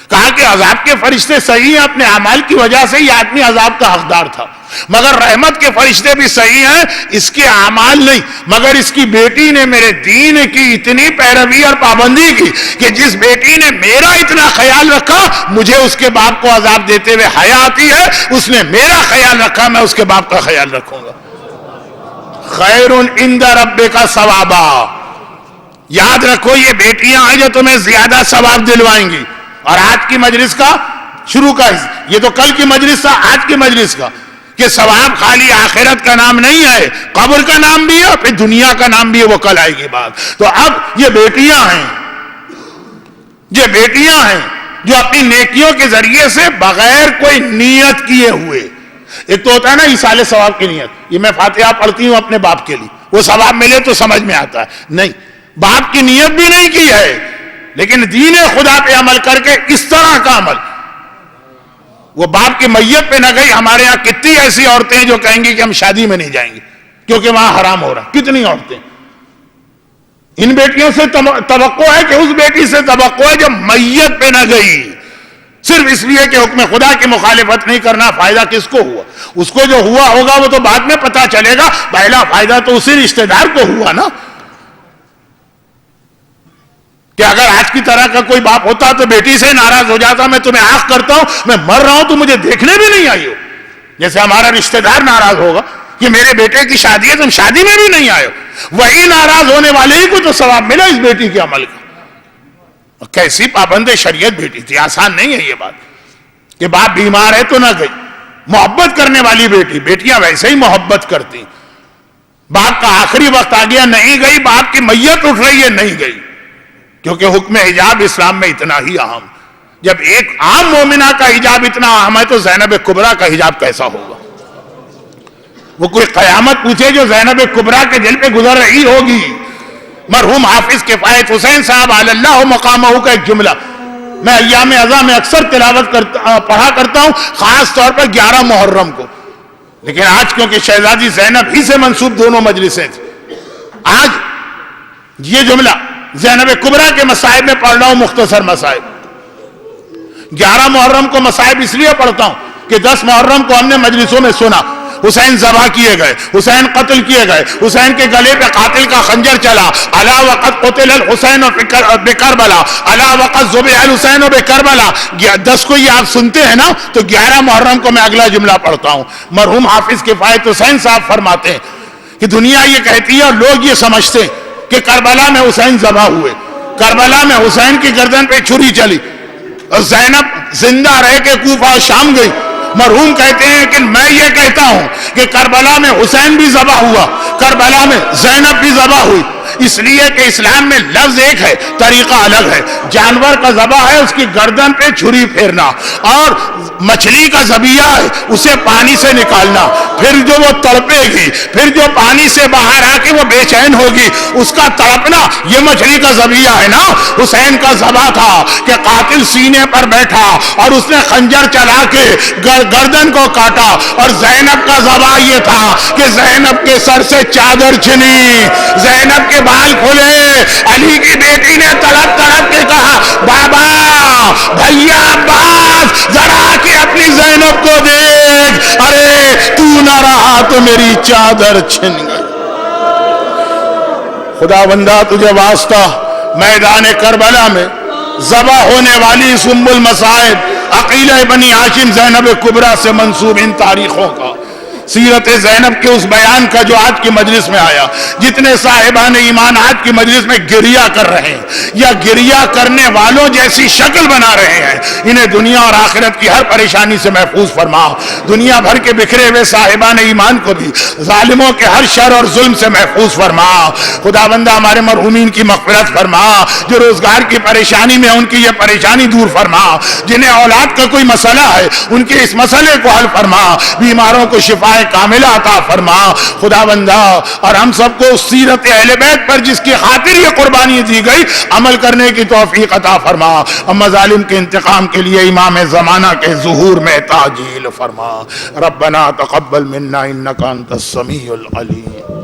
کہا کہ عذاب کے فرشتے صحیح ہیں، اپنے اعمال کی وجہ سے یہ آدمی عذاب کا حقدار تھا، مگر رحمت کے فرشتے بھی صحیح ہیں، اس کے اعمال نہیں، مگر اس کی بیٹی نے میرے دین کی اتنی پیروی اور پابندی کی کہ جس بیٹی نے میرا اتنا خیال رکھا، مجھے اس کے باپ کو عذاب دیتے ہوئے حیا آتی ہے، اس نے میرا خیال رکھا، میں اس کے باپ کا خیال رکھوں گا۔ خیر عند ربک ثوابا، یاد رکھو یہ بیٹیاں ہیں جو تمہیں زیادہ ثواب دلوائیں گی۔ اور آج کی مجلس کا شروع کا یہ تو کل کی مجلس تھا، آج کی مجلس کا کہ ثواب خالی آخرت کا نام نہیں ہے، قبر کا نام بھی ہے اور پھر دنیا کا نام بھی ہے، وہ کل آئے گی بات۔ تو اب یہ بیٹیاں ہیں جو اپنی نیکیوں کے ذریعے سے بغیر کوئی نیت کیے ہوئے، ایک تو ہوتا ہے نا ایصال ثواب کی نیت، یہ میں فاتحہ پڑھتی ہوں اپنے باپ کے لیے، وہ ثواب ملے تو سمجھ میں آتا ہے، نہیں، باپ کی نیت بھی نہیں کی ہے، لیکن دین خدا پہ عمل کر کے اس طرح کا عمل، وہ باپ کی میت پہ نہ گئی۔ ہمارے ہاں کتنی ایسی عورتیں ہیں جو کہیں گی کہ ہم شادی میں نہیں جائیں گے کیونکہ وہاں حرام ہو رہا ہے، کتنی عورتیں۔ ان بیٹیوں سے توقع ہے کہ اس بیٹی سے توقع ہے جو میت پہ نہ گئی، صرف اس لیے کہ حکم خدا کی مخالفت نہیں کرنا، فائدہ کس کو ہوا؟ اس کو جو ہوا ہوگا وہ تو بعد میں پتا چلے گا، پہلا فائدہ تو اسی رشتہ دار کو ہوا نا۔ کہ اگر آج کی طرح کا کوئی باپ ہوتا تو بیٹی سے ناراض ہو جاتا، میں تمہیں آنکھ کرتا ہوں، میں مر رہا ہوں تو مجھے دیکھنے بھی نہیں آئی ہو، جیسے ہمارا رشتہ دار ناراض ہوگا کہ میرے بیٹے کی شادی ہے تم شادی میں بھی نہیں آئے ہو، وہی ناراض ہونے والے ہی کو تو ثواب ملا اس بیٹی کے عمل کا۔ کیسی پابند شریعت بیٹی تھی، آسان نہیں ہے یہ بات کہ باپ بیمار ہے تو نہ گئی، محبت کرنے والی بیٹی، بیٹیاں ویسے ہی محبت کرتی، باپ کا آخری وقت آ گیا نہیں گئی، باپ کی میت اٹھ رہی ہے نہیں گئی، کیونکہ حکم حجاب اسلام میں اتنا ہی اہم۔ جب ایک عام مومنہ کا حجاب اتنا اہم ہے تو زینب کبریٰ کا حجاب کیسا ہوگا؟ وہ کوئی قیامت پوچھے جو زینب کبریٰ کے دل پہ گزر رہی ہوگی۔ مرحوم حافظ کفایت حسین صاحب علی اللہ مقامہ کا ایک جملہ میں ایام ازاں میں اکثر تلاوت پڑھا کرتا ہوں، خاص طور پر 11 محرم کو، لیکن آج کیونکہ شہزادی زینب ہی سے منسوب دونوں مجلسیں تھیں، آج یہ جملہ زینب کبریٰ کے مصائب میں پڑھ رہا ہوں، مختصر مصائب۔ 11 محرم کو مصائب اس لیے پڑھتا ہوں کہ 10 محرم کو ہم نے مجلسوں میں سنا، حسین ذبح کیے گئے، حسین قتل کیے گئے، حسین کے گلے پہ قاتل کا خنجر چلا، الا وقت قتل الحسین بکربلا، الا وقت ذبح الحسین بکربلا۔ 10 کو یہ آپ سنتے ہیں نا، تو 11 محرم کو میں اگلا جملہ پڑھتا ہوں۔ مرحوم حافظ کفایت حسین صاحب فرماتے ہیں کہ دنیا یہ کہتی ہے اور لوگ یہ سمجھتے ہیں کہ کربلا میں حسین ذبح ہوئے، کربلا میں حسین کی گردن پہ چھری چلی اور زینب زندہ رہ کے کوفہ اور شام گئی۔ مرحوم کہتے ہیں کہ میں یہ کہتا ہوں کہ کربلا میں حسین بھی ذبح ہوا، کربلا میں زینب بھی ذبح ہوئی، اس لیے کہ اسلام میں لفظ ایک ہے، طریقہ الگ ہے۔ جانور کا ذبح ہے اس کی گردن پہ چھری پھیرنا، اور مچھلی کا ذبیحہ ہے اسے پانی سے نکالنا، پھر جو وہ تڑپے گی، پھر جو پانی سے باہر آ کے وہ بے چین ہوگی، اس کا تڑپنا، یہ مچھلی کا ذبیحہ ہے نا۔ حسین کا ذبح تھا کہ قاتل سینے پر بیٹھا اور اس نے خنجر چلا کے گردن کو کاٹا، اور زینب کا ذبح یہ تھا کہ زینب کے سر سے چادر چھنی، زینب کے بال کھلے، علی کی بیٹی نے تڑپ تڑپ کے کہا بابا بھیا عباس ذرا کے اپنی زینب کو دیکھ، ارے تو نہ رہا تو میری چادر چھن گئی۔ خدا بندہ تجھے واسطہ میدان کربلا میں ذبح ہونے والی ام المصائب عقیلہ بنی ہاشم زینب کبریٰ سے منسوب ان تاریخوں کا، سیرت زینب کے اس بیان کا جو آج کی مجلس میں آیا، جتنے صاحبان ایمان آج کی مجلس میں گریہ کر رہے ہیں یا گریہ کرنے والوں جیسی شکل بنا رہے ہیں، انہیں دنیا اور آخرت کی ہر پریشانی سے محفوظ فرما، دنیا بھر کے بکھرے ہوئے صاحبان ایمان کو بھی ظالموں کے ہر شر اور ظلم سے محفوظ فرما۔ خدا بندہ ہمارے مرحومین کی مغفرت فرما، جو روزگار کی پریشانی میں ان کی یہ پریشانی دور فرما، جنہیں اولاد کا کوئی مسئلہ ہے ان کے اس مسئلے کو حل فرما، بیماروں کو شفا کاملہ عطا فرما۔ خدا بندہ اور ہم سب کو سیرت اہل بیت پر جس کی خاطر یہ قربانی دی گئی عمل کرنے کی توفیق عطا فرما، اور مظالم کے انتقام کے لیے امام زمانہ کے ظہور میں تعجیل فرما۔ ربنا تقبل منا انک انت السمیع العلیم۔